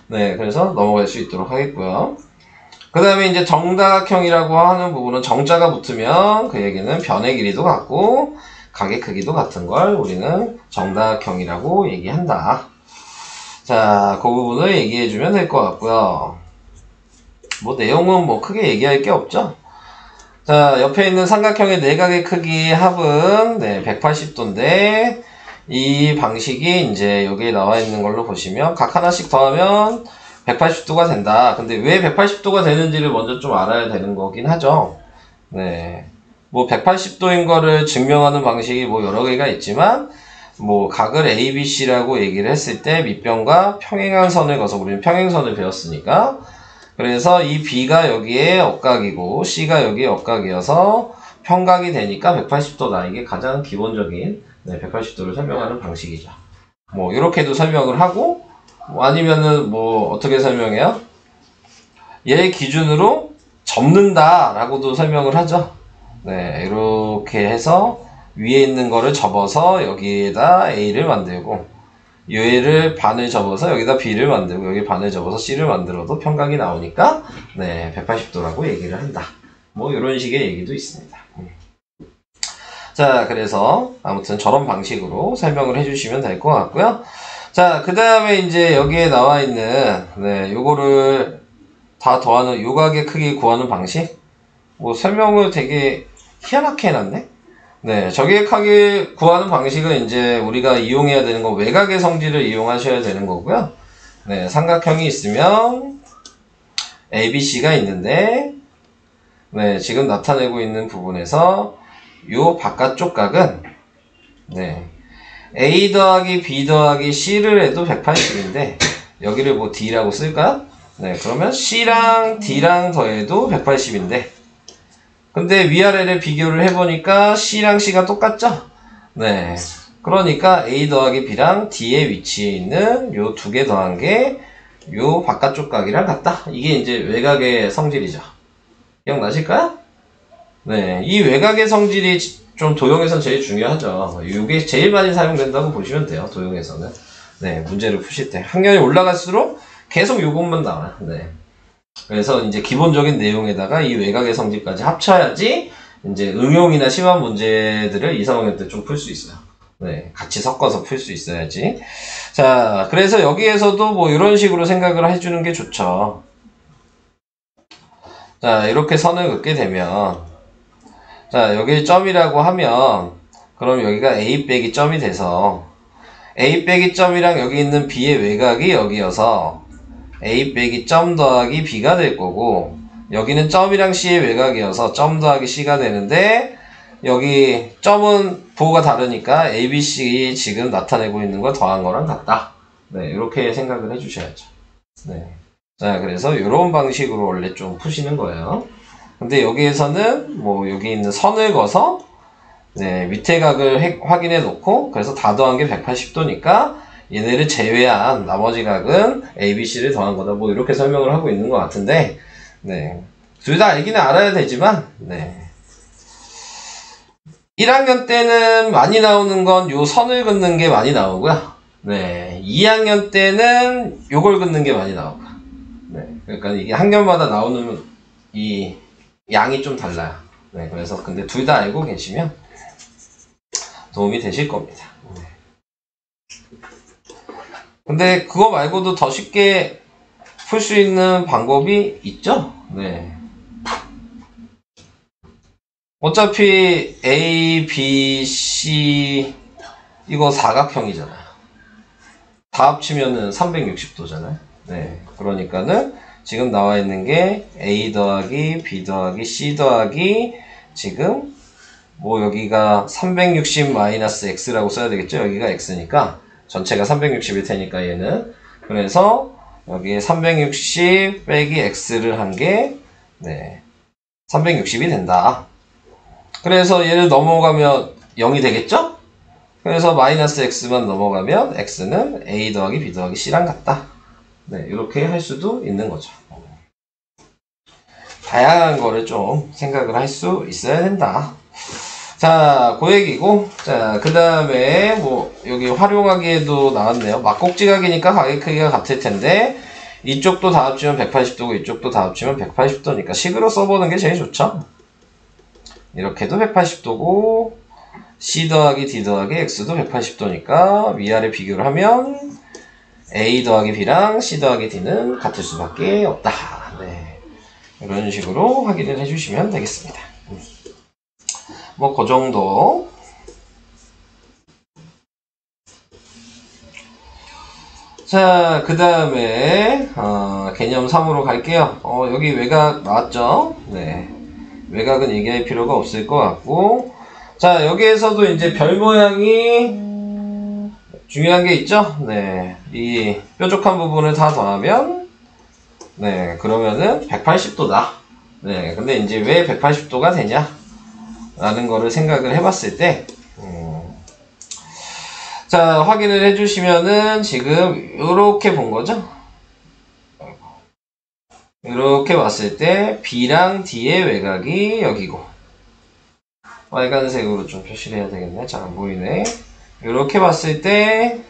네, 그래서 넘어갈 수 있도록 하겠고요. 그 다음에 이제 정다각형이라고 하는 부분은 정자가 붙으면 그 얘기는 변의 길이도 같고 각의 크기도 같은 걸 우리는 정다각형이라고 얘기한다. 자, 그 부분을 얘기해주면 될 것 같고요. 뭐 내용은 뭐 크게 얘기할 게 없죠. 자, 옆에 있는 삼각형의 내각의 크기의 합은 네, 180도인데 이 방식이 이제 여기에 나와 있는 걸로 보시면 각 하나씩 더하면 180도가 된다. 근데 왜 180도가 되는지를 먼저 좀 알아야 되는 거긴 하죠. 네. 뭐 180도인 거를 증명하는 방식이 뭐 여러 개가 있지만 뭐 각을 ABC라고 얘기를 했을 때 밑변과 평행한 선을 그어서 우리는 평행선을 배웠으니까 그래서 이 B가 여기에 억각이고 C가 여기에 억각이어서 평각이 되니까 180도다. 이게 가장 기본적인 180도를 설명하는 방식이죠. 뭐 이렇게도 설명을 하고 뭐 아니면은 뭐 어떻게 설명해요? 얘 기준으로 접는다 라고도 설명을 하죠. 네, 이렇게 해서 위에 있는 거를 접어서 여기에다 A를 만들고 얘를 반을 접어서 여기다 B를 만들고 여기 반을 접어서 C를 만들어도 평각이 나오니까 네, 180도라고 얘기를 한다. 뭐 이런 식의 얘기도 있습니다. 자, 그래서 아무튼 저런 방식으로 설명을 해주시면 될 것 같고요. 자, 그 다음에 이제 여기에 나와 있는 네, 요거를 다 더하는 요각의 크기 구하는 방식 뭐 설명을 되게 희한하게 해놨네. 네, 저격하게 구하는 방식은 이제 우리가 이용해야 되는 건 외곽의 성질을 이용하셔야 되는 거고요. 네, 삼각형이 있으면 ABC가 있는데 네, 지금 나타내고 있는 부분에서 요 바깥쪽 각은 네, A 더하기 B 더하기 C를 해도 180인데 여기를 뭐 D라고 쓸까요? 네, 그러면 C랑 D랑 더해도 180인데 근데 위아래를 비교를 해보니까 C랑 C가 똑같죠? 네. 그러니까 A 더하기 B랑 D의 위치에 있는 요 두 개 더한 게 요 바깥쪽 각이랑 같다. 이게 이제 외곽의 성질이죠. 기억나실까요? 네. 이 외곽의 성질이 좀 도형에선 제일 중요하죠. 이게 제일 많이 사용된다고 보시면 돼요. 도형에서는. 네. 문제를 푸실 때. 학년이 올라갈수록 계속 요것만 나와요. 네. 그래서 이제 기본적인 내용에다가 이 외곽의 성질까지 합쳐야지 이제 응용이나 심한 문제들을 2, 3학년 때 좀 풀 수 있어요. 네, 같이 섞어서 풀 수 있어야지. 자, 그래서 여기에서도 뭐 이런 식으로 생각을 해주는 게 좋죠. 자, 이렇게 선을 긋게 되면 자, 여기 점이라고 하면 그럼 여기가 A 빼기 점이 돼서 A 빼기 점이랑 여기 있는 B의 외곽이 여기여서 A 빼기 점 더하기 B가 될 거고, 여기는 점이랑 C의 외곽이어서 점 더하기 C가 되는데, 여기 점은 부호가 다르니까 A, B, C 지금 나타내고 있는 걸 더한 거랑 같다. 네, 이렇게 생각을 해주셔야죠. 네. 자, 그래서 이런 방식으로 원래 좀 푸시는 거예요. 근데 여기에서는 뭐 여기 있는 선을 그어서 네, 밑에 각을 확인해 놓고, 그래서 다 더한 게 180도니까 얘네를 제외한 나머지 각은 A, B, C를 더한 거다. 뭐 이렇게 설명을 하고 있는 것 같은데, 네. 둘 다 알기는 알아야 되지만, 네. 1학년 때는 많이 나오는 건 요 선을 긋는 게 많이 나오고요. 네. 2학년 때는 요걸 긋는 게 많이 나오고요. 네. 그러니까 이게 학년마다 나오는 이 양이 좀 달라요. 네. 그래서 근데 둘 다 알고 계시면 도움이 되실 겁니다. 네. 근데 그거 말고도 더 쉽게 풀 수 있는 방법이 있죠? 네. 어차피 A, B, C 이거 사각형이잖아요. 다 합치면은 360도잖아요. 네. 그러니까는 지금 나와 있는 게 A 더하기 B 더하기 C 더하기 지금 뭐 여기가 360 마이너스 X라고 써야 되겠죠? 여기가 X니까 전체가 360일 테니까 얘는. 그래서 여기에 360 빼기 X를 한 게 네. 360이 된다. 그래서 얘를 넘어가면 0이 되겠죠? 그래서 마이너스 X만 넘어가면 X는 A 더하기 B 더하기 C랑 같다. 네, 이렇게 할 수도 있는 거죠. 다양한 거를 좀 생각을 할 수 있어야 된다. 자, 그 얘기고, 자, 그 다음에, 뭐, 여기 활용하기에도 나왔네요. 막꼭지각이니까 가격 크기가 같을 텐데, 이쪽도 다 합치면 180도고, 이쪽도 다 합치면 180도니까, 식으로 써보는 게 제일 좋죠. 이렇게도 180도고, C 더하기 D 더하기 X도 180도니까, 위아래 비교를 하면, A 더하기 B랑 C 더하기 D는 같을 수밖에 없다. 네. 이런 식으로 확인을 해주시면 되겠습니다. 뭐, 그 정도. 자, 그 다음에, 개념 3으로 갈게요. 여기 외곽 나왔죠? 네. 외곽은 얘기할 필요가 없을 것 같고. 자, 여기에서도 이제 별 모양이 중요한 게 있죠? 네. 이 뾰족한 부분을 다 더하면, 네. 그러면은 180도다. 네. 근데 이제 왜 180도가 되냐? 라는 거를 생각을 해봤을 때, 자, 확인을 해주시면은 지금 요렇게 본 거죠? 이렇게 봤을 때 B랑 D의 외곽이 여기고, 빨간색으로 좀 표시를 해야 되겠네. 잘 안 보이네. 이렇게 봤을 때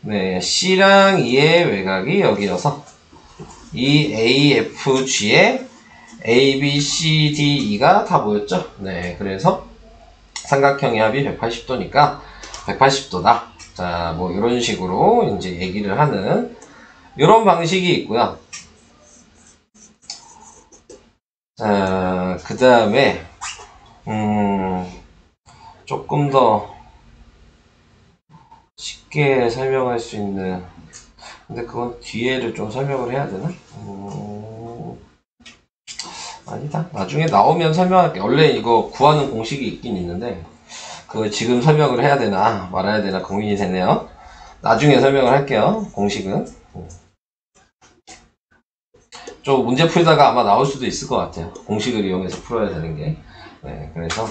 네, C랑 E의 외곽이 여기여서 이 AFG의 A, B, C, D, E가 다 보였죠? 네, 그래서 삼각형의 합이 180도니까 180도다. 자, 뭐 이런 식으로 이제 얘기를 하는 이런 방식이 있고요. 자, 그 다음에 조금 더 쉽게 설명할 수 있는, 근데 그건 뒤에를 좀 설명을 해야 되나? 아니다. 나중에 나오면 설명할게. 원래 이거 구하는 공식이 있긴 있는데 그걸 지금 설명을 해야 되나 말아야 되나 고민이 되네요. 나중에 설명을 할게요. 공식은. 좀 문제 풀다가 아마 나올 수도 있을 것 같아요. 공식을 이용해서 풀어야 되는 게. 네, 그래서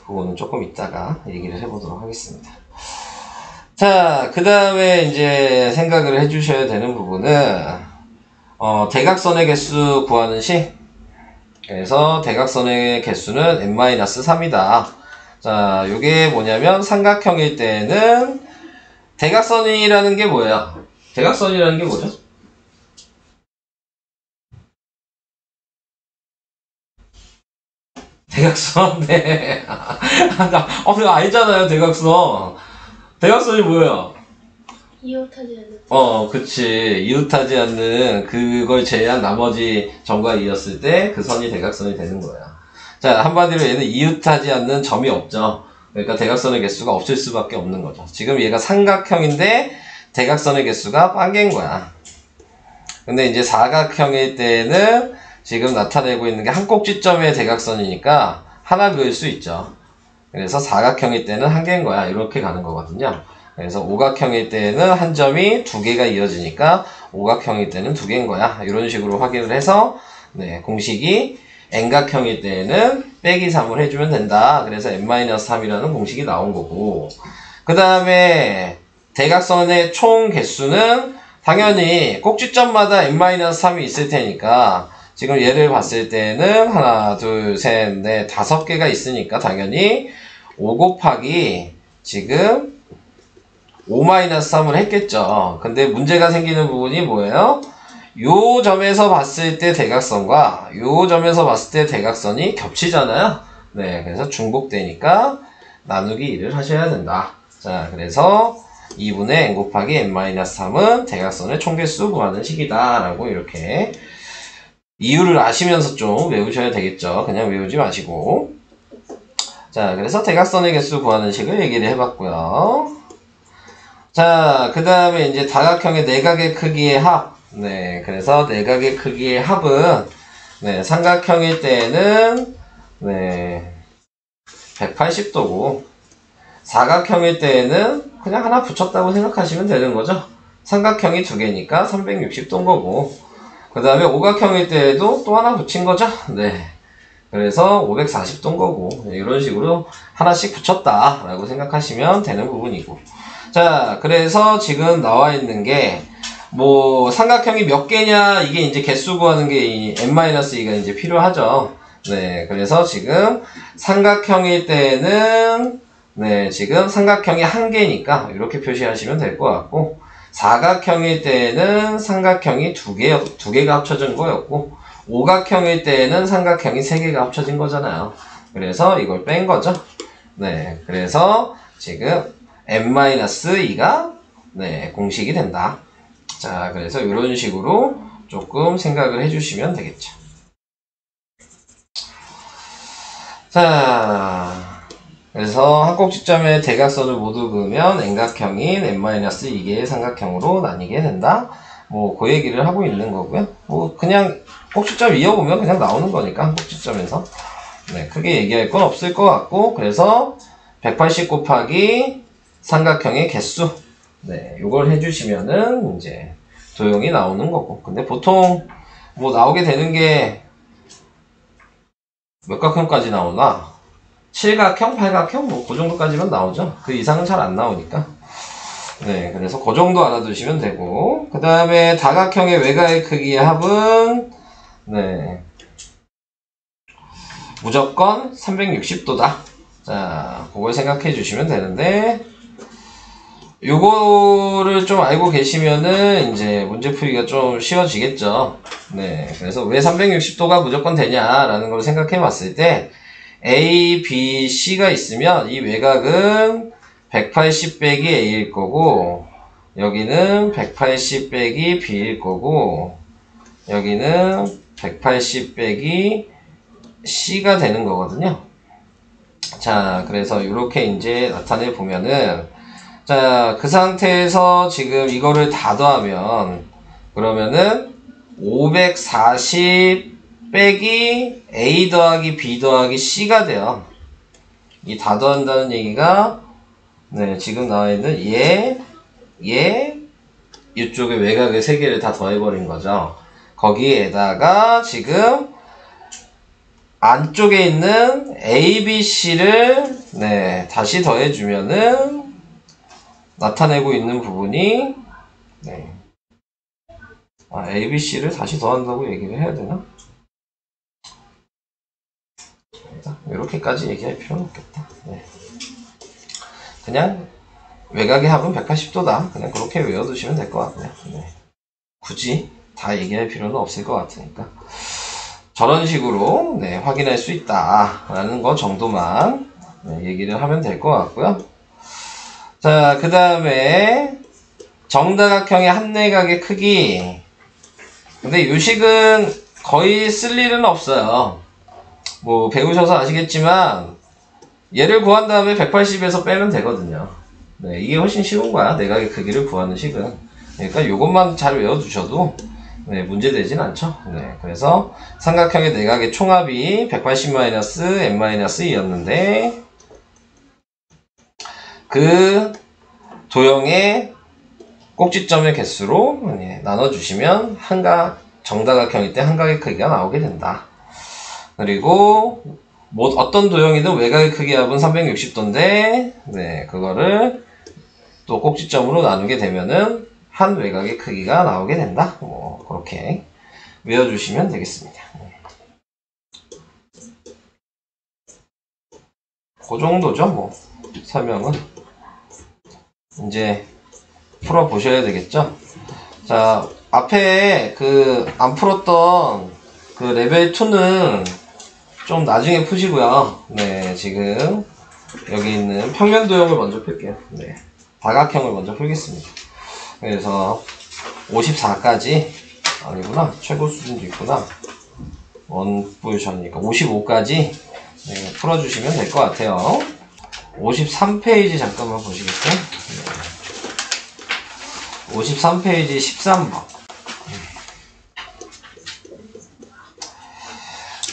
그거는 조금 이따가 얘기를 해보도록 하겠습니다. 자, 그 다음에 이제 생각을 해주셔야 되는 부분은 대각선의 개수 구하는 식. 그래서 대각선의 개수는 n-3이다. 자, 요게 뭐냐면 삼각형일 때는 대각선이라는 게 뭐예요? 대각선이라는 게 뭐죠? 대각선, 네. 그거 알잖아요, 대각선. 대각선이 뭐예요? 이웃하지 않는. 그치. 이웃하지 않는 그걸 제외한 나머지 점과 이었을 때 그 선이 대각선이 되는 거야. 자, 한마디로 얘는 이웃하지 않는 점이 없죠. 그러니까 대각선의 개수가 없을 수밖에 없는 거죠. 지금 얘가 삼각형인데 대각선의 개수가 빵개인 거야. 근데 이제 사각형일 때는 지금 나타내고 있는 게 한 꼭지점의 대각선이니까 하나 그을 수 있죠. 그래서 사각형일 때는 한 개인 거야. 이렇게 가는 거거든요. 그래서 오각형일 때는 한 점이 두 개가 이어지니까 오각형일 때는 두 개인 거야. 이런 식으로 확인을 해서 네, 공식이 n각형일 때는 빼기 3을 해주면 된다. 그래서 n-3이라는 공식이 나온 거고, 그 다음에 대각선의 총 개수는 당연히 꼭지점마다 n-3이 있을 테니까 지금 얘를 봤을 때는 하나, 둘, 셋, 넷, 5개가 있으니까 당연히 5 곱하기 지금 5-3을 했겠죠. 근데 문제가 생기는 부분이 뭐예요? 요 점에서 봤을 때 대각선과 요 점에서 봤을 때 대각선이 겹치잖아요. 네, 그래서 중복되니까 나누기 1을 하셔야 된다. 자, 그래서 2분의 n 곱하기 n-3은 대각선의 총개수 구하는 식이다 라고 이렇게 이유를 아시면서 좀 외우셔야 되겠죠. 그냥 외우지 마시고. 자, 그래서 대각선의 개수 구하는 식을 얘기를 해봤고요. 자, 그 다음에 이제 다각형의 내각의 크기의 합. 네, 그래서 내각의 크기의 합은 네, 삼각형일 때는 네, 180도고 사각형일 때는 그냥 하나 붙였다고 생각하시면 되는 거죠. 삼각형이 두 개니까 360도인 거고, 그 다음에 오각형일 때에도 또 하나 붙인 거죠. 네, 그래서 540도인 거고, 이런 식으로 하나씩 붙였다 라고 생각하시면 되는 부분이고. 자, 그래서 지금 나와 있는 게 뭐 삼각형이 몇 개냐, 이게 이제 개수 구하는 게 이 n-2가 이제 필요하죠. 네, 그래서 지금 삼각형일 때는 네, 지금 삼각형이 한 개니까 이렇게 표시하시면 될 것 같고, 사각형일 때는 삼각형이 두 개가 합쳐진 거였고, 오각형일 때는 삼각형이 세 개가 합쳐진 거잖아요. 그래서 이걸 뺀 거죠. 네, 그래서 지금 n-2가 네, 공식이 된다. 자, 그래서 이런 식으로 조금 생각을 해주시면 되겠죠. 자, 그래서 한 꼭지점의 대각선을 모두 그으면 n각형인 n-2개의 삼각형으로 나뉘게 된다. 뭐, 그 얘기를 하고 있는 거고요. 뭐, 그냥 꼭지점 이어보면 그냥 나오는 거니까, 한 꼭지점에서. 네, 크게 얘기할 건 없을 것 같고, 그래서 180 곱하기 삼각형의 개수. 네, 요걸 해주시면은 이제 도형이 나오는 거고. 근데 보통 뭐 나오게 되는 게 몇 각형까지 나오나? 7각형, 8각형 뭐 그 정도까지만 나오죠. 그 이상은 잘 안 나오니까. 네, 그래서 그 정도 알아두시면 되고, 그 다음에 다각형의 외곽의 크기의 합은 네, 무조건 360도다. 자, 그걸 생각해 주시면 되는데, 요거를 좀 알고 계시면은 이제 문제 풀이가 좀 쉬워지겠죠. 네, 그래서 왜 360도가 무조건 되냐라는 걸 생각해 봤을 때 A, B, C가 있으면 이 외곽은 180 빼기 A일 거고, 여기는 180 빼기 B일 거고, 여기는 180 빼기 C가 되는 거거든요. 자, 그래서 이렇게 이제 나타내 보면은, 자, 그 상태에서 지금 이거를 다 더하면, 그러면은 540 빼기 A 더하기 B 더하기 C가 돼요. 이 다 더한다는 얘기가, 네, 지금 나와 있는 이쪽에 외곽의 세 개를 다 더해버린 거죠. 거기에다가 지금 안쪽에 있는 A, B, C를 네, 다시 더해주면은 나타내고 있는 부분이 네. A, B, C를 다시 더한다고 얘기를 해야 되나? 이렇게까지 얘기할 필요는 없겠다. 네. 그냥 외곽의 합은 180도다. 그냥 그렇게 외워두시면 될 것 같고요. 네. 굳이 다 얘기할 필요는 없을 것 같으니까. 저런 식으로 네, 확인할 수 있다라는 거 정도만 네, 얘기를 하면 될 것 같고요. 자, 그 다음에 정다각형의 한내각의 크기. 근데 이 식은 거의 쓸 일은 없어요. 뭐 배우셔서 아시겠지만 얘를 구한 다음에 180에서 빼면 되거든요. 네, 이게 훨씬 쉬운 거야. 내각의 크기를 구하는 식은. 그러니까 이것만 잘 외워두셔도 네, 문제되진 않죠. 네, 그래서 삼각형의 내각의 총합이 180-n-2였는데 그 도형의 꼭지점의 개수로 나눠주시면 정다각형일 때 한각의 크기가 나오게 된다. 그리고 어떤 도형이든 외곽의 크기 합은 360도인데 네, 그거를 또 꼭지점으로 나누게 되면은 한 외곽의 크기가 나오게 된다. 뭐 그렇게 외워주시면 되겠습니다. 그 정도죠. 뭐 설명은 이제 풀어 보셔야 되겠죠. 자, 앞에 안 풀었던 그 레벨 2는 좀 나중에 푸시고요. 네, 지금 여기 있는 평면 도형을 먼저 풀게요. 네, 다각형을 먼저 풀겠습니다. 그래서 54까지 아니구나, 최고 수준도 있구나. 원 포지션이니까 55까지 네, 풀어주시면 될 것 같아요. 53페이지 잠깐만 보시겠어요? 네. 53페이지 13번.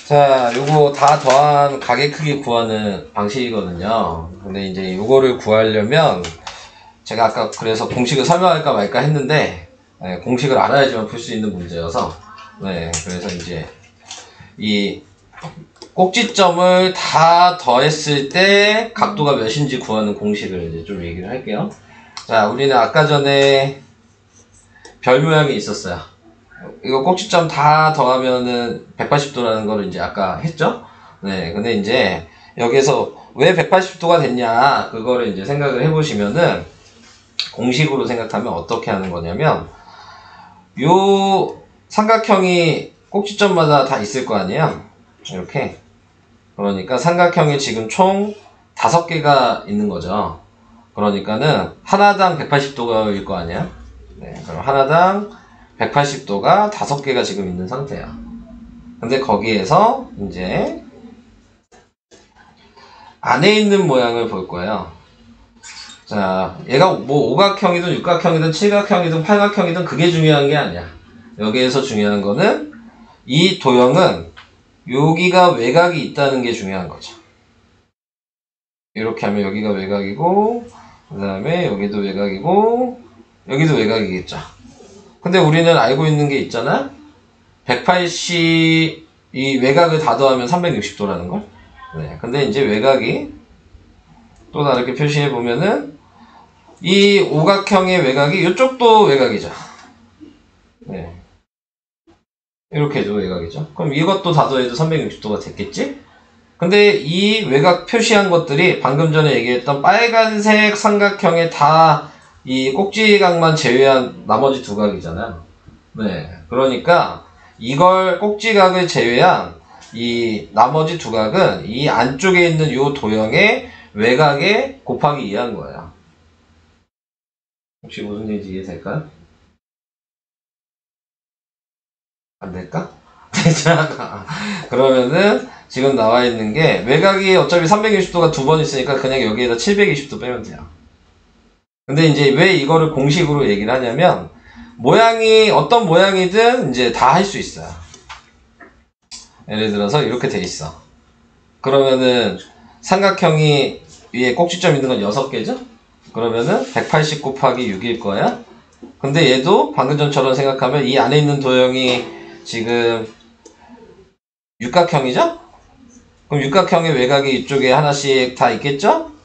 자, 요거 다 더한 가게 크기 구하는 방식이거든요. 근데 이제 요거를 구하려면 제가 아까 그래서 공식을 설명할까 말까 했는데 네, 공식을 알아야지만 풀 수 있는 문제여서 네, 그래서 이제 이 꼭지점을 다 더했을 때 각도가 몇인지 구하는 공식을 이제 좀 얘기를 할게요. 자, 우리는 아까 전에 별 모양이 있었어요. 이거 꼭지점 다 더하면은 180도라는 걸 이제 아까 했죠? 네, 근데 이제 여기서 왜 180도가 됐냐, 그거를 이제 생각을 해보시면은 공식으로 생각하면 어떻게 하는 거냐면 요 삼각형이 꼭지점마다 다 있을 거 아니에요? 이렇게. 그러니까 삼각형이 지금 총 5개가 있는 거죠. 그러니까는 하나당 180도가일 거 아니야? 네, 그럼 하나당 180도가 5개가 지금 있는 상태야. 근데 거기에서 이제 안에 있는 모양을 볼 거예요. 자, 얘가 뭐 오각형이든 육각형이든 칠각형이든 팔각형이든 그게 중요한 게 아니야. 여기에서 중요한 거는 이 도형은 여기가 외곽이 있다는 게 중요한 거죠. 이렇게 하면 여기가 외곽이고 그 다음에 여기도 외곽이고 여기도 외곽이겠죠. 근데 우리는 알고 있는 게 있잖아. 180 이 외곽을 다 더하면 360도라는 걸. 네, 근데 이제 외곽이 또 다르게 표시해 보면은 이 오각형의 외곽이 이쪽도 외곽이죠. 네. 이렇게 해도 외곽이죠. 그럼 이것도 다 더해도 360도가 됐겠지? 근데 이 외곽 표시한 것들이 방금 전에 얘기했던 빨간색 삼각형의 다 이 꼭지각만 제외한 나머지 두 각이잖아요. 네. 그러니까 이걸 꼭지각을 제외한 이 나머지 두 각은 이 안쪽에 있는 이 도형의 외곽에 곱하기 2한 거예요. 혹시 무슨 얘기인지 이해될까요? 안 될까? 되잖아. 그러면은 지금 나와 있는 게 외곽이 어차피 360도가 두 번 있으니까 그냥 여기에다 720도 빼면 돼요. 근데 이제 왜 이거를 공식으로 얘기를 하냐면 모양이 어떤 모양이든 이제 다 할 수 있어요. 예를 들어서 이렇게 돼 있어. 그러면은 삼각형이 위에 꼭지점 있는 건 6개죠? 그러면은 180 곱하기 6일 거야. 근데 얘도 방금 전처럼 생각하면 이 안에 있는 도형이 지금 육각형이죠? 그럼 육각형의 외곽이 이쪽에 하나씩 다 있겠죠?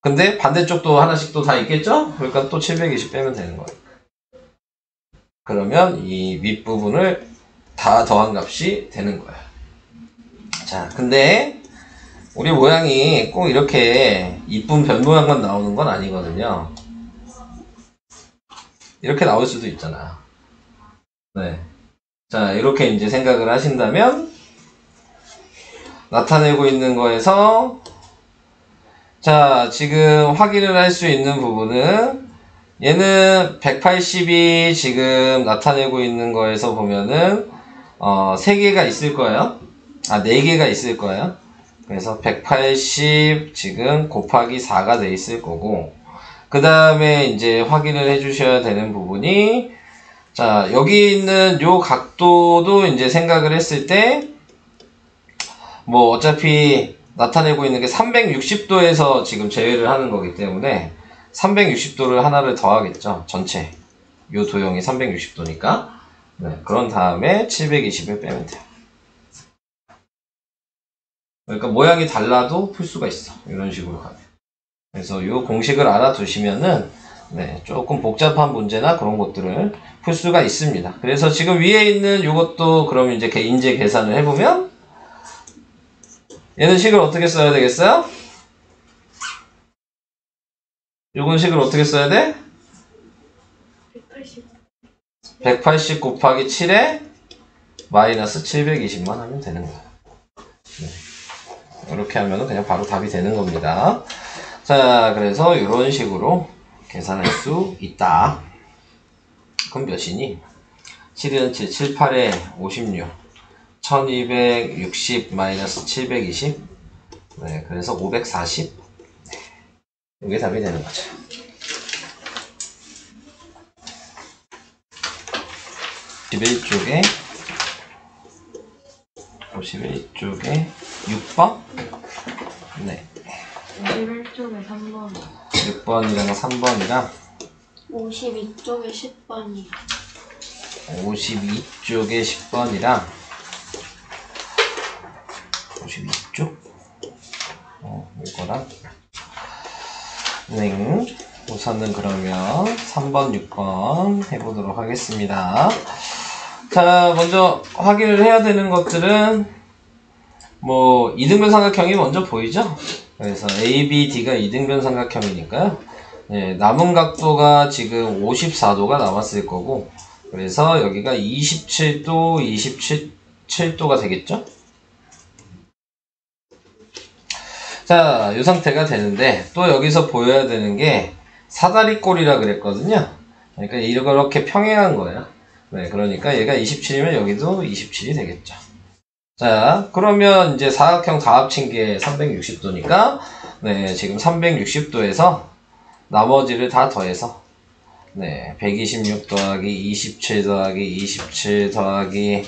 근데 반대쪽도 하나씩 또 다 있겠죠? 그러니까 또 720 빼면 되는 거예요. 그러면 이 윗부분을 다 더한 값이 되는 거예요. 자, 근데 우리 모양이 꼭 이렇게 이쁜 별 모양만 나오는 건 아니거든요. 이렇게 나올 수도 있잖아. 네. 자, 이렇게 이제 생각을 하신다면 나타내고 있는 거에서 자, 지금 확인을 할 수 있는 부분은 얘는 180이 지금 나타내고 있는 거에서 보면은 3개가 있을 거예요. 4개가 있을 거예요. 그래서 180 지금 곱하기 4가 돼 있을 거고 그 다음에 이제 확인을 해 주셔야 되는 부분이 자, 여기 있는 요 각도도 이제 생각을 했을 때, 뭐, 어차피 나타내고 있는 게 360도에서 지금 제외를 하는 거기 때문에, 360도를 하나를 더하겠죠. 전체. 요 도형이 360도니까. 네, 그런 다음에 720을 빼면 돼요. 그러니까 모양이 달라도 풀 수가 있어. 이런 식으로 가면. 그래서 이 공식을 알아두시면은 네, 조금 복잡한 문제나 그런 것들을 풀 수가 있습니다. 그래서 지금 위에 있는 이것도 그럼 이제 인제 계산을 해보면 얘는 식을 어떻게 써야 되겠어요? 요건 식을 어떻게 써야 돼? 180. 180 곱하기 7에 마이너스 720만 하면 되는 거예요. 네. 이렇게 하면 그냥 바로 답이 되는 겁니다. 자, 그래서 이런 식으로 계산할 수 있다. 그럼 몇이니? 7은 7, 7, 8에 56. 1260 마이너스 720. 네, 그래서 540. 이게 답이 되는 거죠. 51쪽에 6번? 네. 51쪽에 3번. 6번이랑 3번이랑 52쪽에 10번이요. 52쪽에 10번이랑 52쪽? 이거랑 네. 우선은 그러면 3번, 6번 해보도록 하겠습니다. 자, 먼저 확인을 해야 되는 것들은 뭐 이등변 삼각형이 먼저 보이죠? 그래서 ABD가 이등변 삼각형이니까요. 네, 남은 각도가 지금 54도가 남았을 거고 그래서 여기가 27도, 27도가 되겠죠? 자, 이 상태가 되는데 또 여기서 보여야 되는 게 사다리꼴이라 그랬거든요. 그러니까 이렇게 평행한 거예요. 네, 그러니까 얘가 27이면 여기도 27이 되겠죠. 자, 그러면 이제 사각형 다 합친 게 360도니까 네, 지금 360도에서 나머지를 다 더해서 네, 126 더하기 27 더하기 27 더하기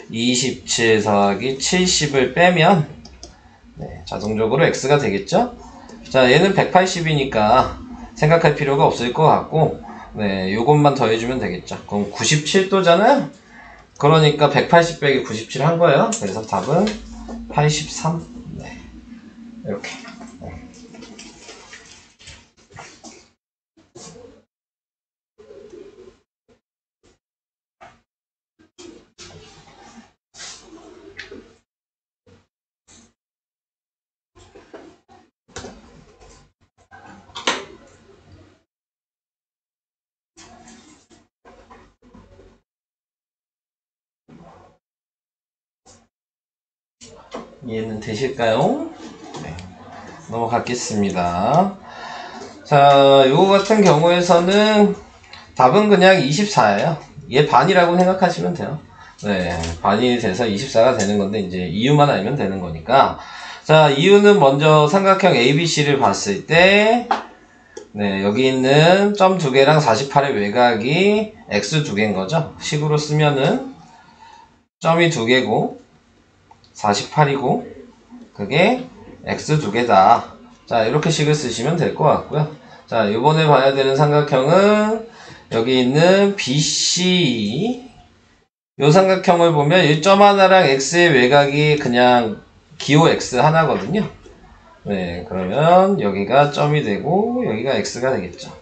27 더하기 70을 빼면 네, 자동적으로 x가 되겠죠? 자, 얘는 180이니까 생각할 필요가 없을 것 같고 네, 요것만 더해주면 되겠죠. 그럼 97도잖아요? 그러니까 180 빼기 97 한 거예요. 그래서 답은 83. 네, 이렇게. 이해는 되실까요? 네, 넘어가겠습니다. 자, 요거 같은 경우에서는 답은 그냥 24예요. 얘 반이라고 생각하시면 돼요. 네, 반이 돼서 24가 되는 건데 이제 이유만 알면 되는 거니까. 자, 이유는 먼저 삼각형 ABC를 봤을 때 네, 여기 있는 점 두 개랑 48의 외곽이 x 두 개인 거죠. 식으로 쓰면은 점이 두 개고 48이고 그게 x 두 개다. 자, 이렇게 식을 쓰시면 될 것 같고요. 자, 이번에 봐야 되는 삼각형은 여기 있는 BC 이 삼각형을 보면 1점 하나랑 x의 외곽이 그냥 기호 x 하나거든요. 네, 그러면 여기가 점이 되고 여기가 x가 되겠죠.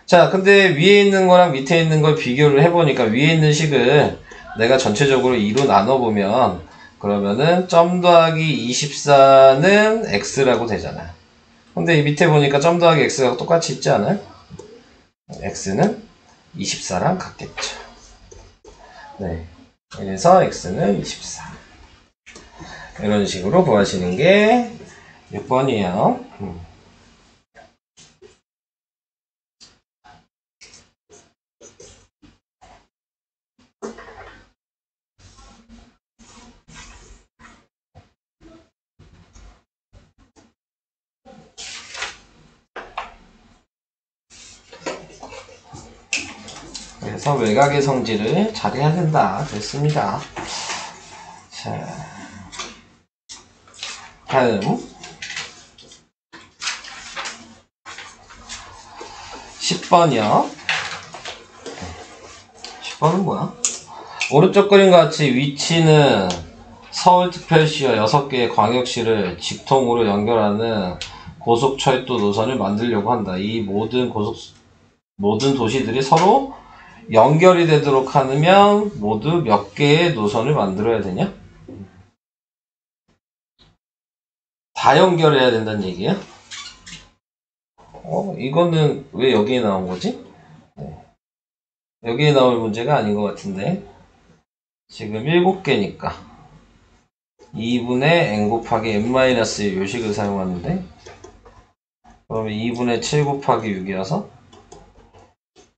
자, 근데 위에 있는 거랑 밑에 있는 걸 비교를 해보니까 위에 있는 식을 내가 전체적으로 2로 나눠보면 그러면은 점 더하기 24는 x라고 되잖아요. 근데 이 밑에 보니까 점 더하기 x가 똑같이 있지 않아요? x는 24랑 같겠죠. 네, 그래서 x는 24. 이런 식으로 구하시는 게 6번이에요. 그래서 그래서 외곽의 성질을 잘해야 된다 그랬습니다. 자, 다음 10번이요. 10번은 뭐야? 오른쪽 그림과 같이 위치는 서울특별시와 6개의 광역시를 직통으로 연결하는 고속철도 노선을 만들려고 한다. 이 모든 도시들이 서로 연결이 되도록 하면 모두 몇 개의 노선을 만들어야 되냐? 다 연결해야 된다는 얘기야? 이거는 왜 여기에 나온 거지? 네. 여기에 나올 문제가 아닌 것 같은데. 지금 7개니까 2분의 n 곱하기 n-의 요식을 사용하는데, 그러면 2분의 7 곱하기 6이라서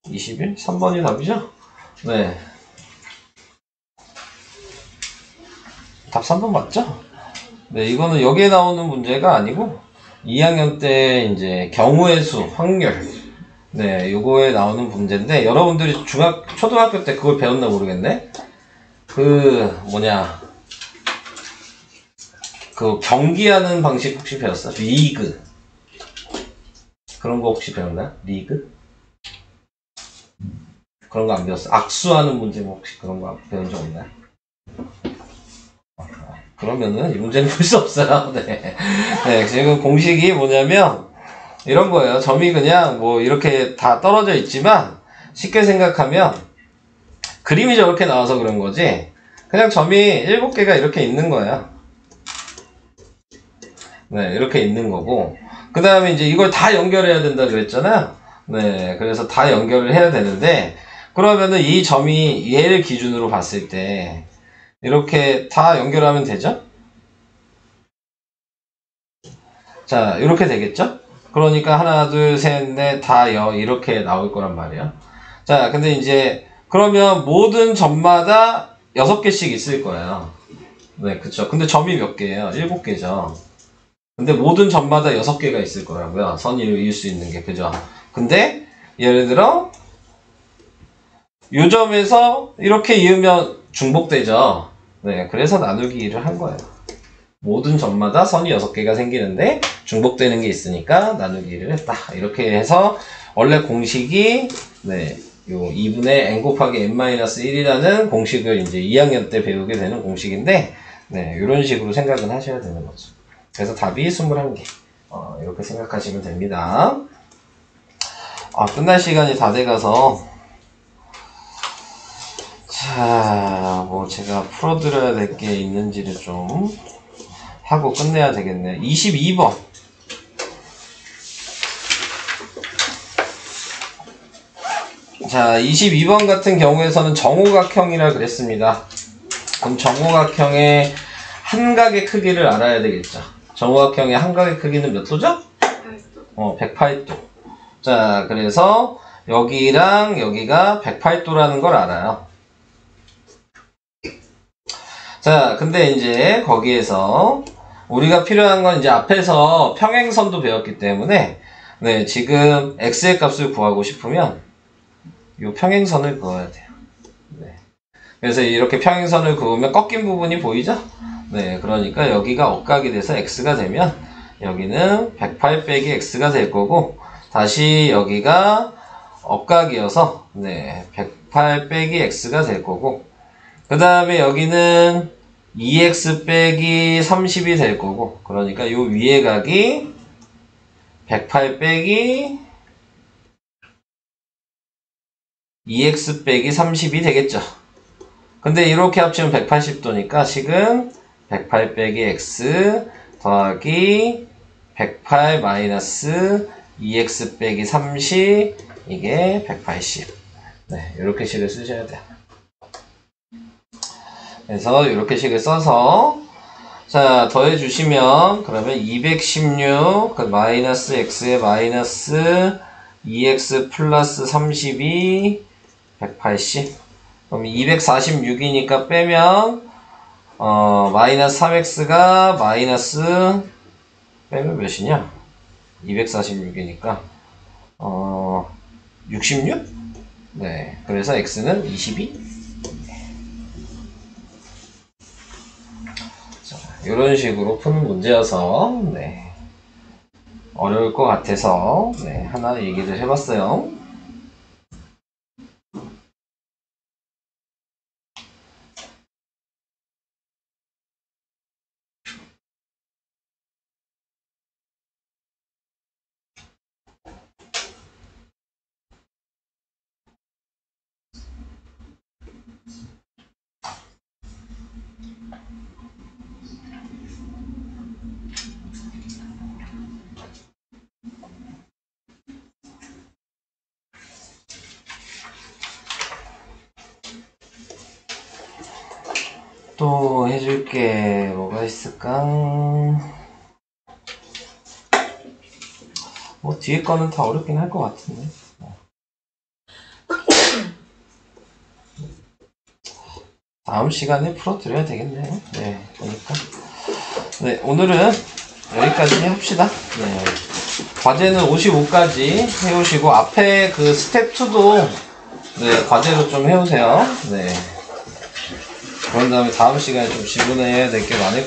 21? 3번이 답이죠? 네. 답 3번 맞죠? 네, 이거는 여기에 나오는 문제가 아니고 2학년 때 이제 경우의 수, 확률, 네, 요거에 나오는 문제인데, 여러분들이 초등학교 때 그걸 배웠나 모르겠네. 그 경기하는 방식 혹시 배웠어? 리그 그런 거 혹시 배웠나요? 리그? 그런 거 안 배웠어? 악수하는 문제 뭐 혹시 그런 거 배운 적 없나요? 그러면은 이 문제는 풀 수 없어요. 네. 네, 지금 공식이 뭐냐면 이런 거예요. 점이 그냥 뭐 이렇게 다 떨어져 있지만 쉽게 생각하면 그림이 저렇게 나와서 그런 거지, 그냥 점이 7개가 이렇게 있는 거예요. 네, 이렇게 있는 거고, 그 다음에 이제 이걸 다 연결해야 된다 그랬잖아요. 네, 그래서 다 연결을 해야 되는데, 그러면은 이 점이 얘를 기준으로 봤을 때 이렇게 다 연결하면 되죠? 자, 이렇게 되겠죠? 그러니까 하나, 둘, 셋, 넷, 다 이렇게 나올 거란 말이에요. 자, 근데 이제 그러면 모든 점마다 6개씩 있을 거예요. 네, 그쵸. 근데 점이 몇 개예요? 7개죠. 근데 모든 점마다 6개가 있을 거라고요. 선이 이을 수 있는 게, 그죠? 근데 예를 들어 요 점에서 이렇게 이으면 중복되죠. 네, 그래서 나누기 2를 한 거예요. 모든 점마다 선이 6개가 생기는데 중복되는 게 있으니까 나누기 2를 했다. 이렇게 해서 원래 공식이, 네, 요 2분의 n 곱하기 n-1이라는 공식을 이제 2학년 때 배우게 되는 공식인데, 네, 이런 식으로 생각은 하셔야 되는 거죠. 그래서 답이 21개. 이렇게 생각하시면 됩니다. 끝날 시간이 다 돼가서, 자, 뭐 제가 풀어드려야 될 게 있는지를 좀 하고 끝내야 되겠네. 22번. 자, 22번 같은 경우에서는 정오각형이라 그랬습니다. 그럼 정오각형의 한각의 크기를 알아야 되겠죠. 정오각형의 한각의 크기는 몇 도죠? 108도. 자, 그래서 여기랑 여기가 108도라는 걸 알아요. 자, 근데 이제 거기에서 우리가 필요한 건 이제 앞에서 평행선도 배웠기 때문에, 네, 지금 x의 값을 구하고 싶으면 이 평행선을 그어야 돼요. 네. 그래서 이렇게 평행선을 그으면 꺾인 부분이 보이죠? 네, 그러니까 여기가 억각이 돼서 x가 되면 여기는 108 빼기 x가 될 거고, 다시 여기가 억각이어서, 네, 108 빼기 x가 될 거고, 그 다음에 여기는 2x 빼기 30이 될 거고, 그러니까 요 위에 각이 108 빼기 2x 빼기 30이 되겠죠. 근데 이렇게 합치면 180도니까 식은 108 빼기 x 더하기 108 마이너스 2x 빼기 30, 이게 180. 네, 이렇게 식을 쓰셔야 돼요. 그래서 이렇게 식을 써서, 자, 더해 주시면 그러면 216 그 마이너스 x에 마이너스 2x 플러스 32 180. 그럼 246이니까 빼면 마이너스 3x가 마이너스 빼면 몇이냐? 246이니까 66? 네, 그래서 x는 22. 자, 이런 식으로 푸는 문제여서 네, 어려울 것 같아서 네, 하나 얘기를 해봤어요. 또 해줄게. 뭐가 있을까? 뭐 뒤에 거는 다 어렵긴 할 것 같은데. 다음 시간에 풀어드려야 되겠네요. 네, 보니까. 네, 오늘은 여기까지 합시다. 네. 과제는 55까지 해오시고, 앞에 그 스텝 2도, 네, 과제로 좀 해오세요. 네. 그런 다음에 다음 시간에 좀 지분해야 될 게 많을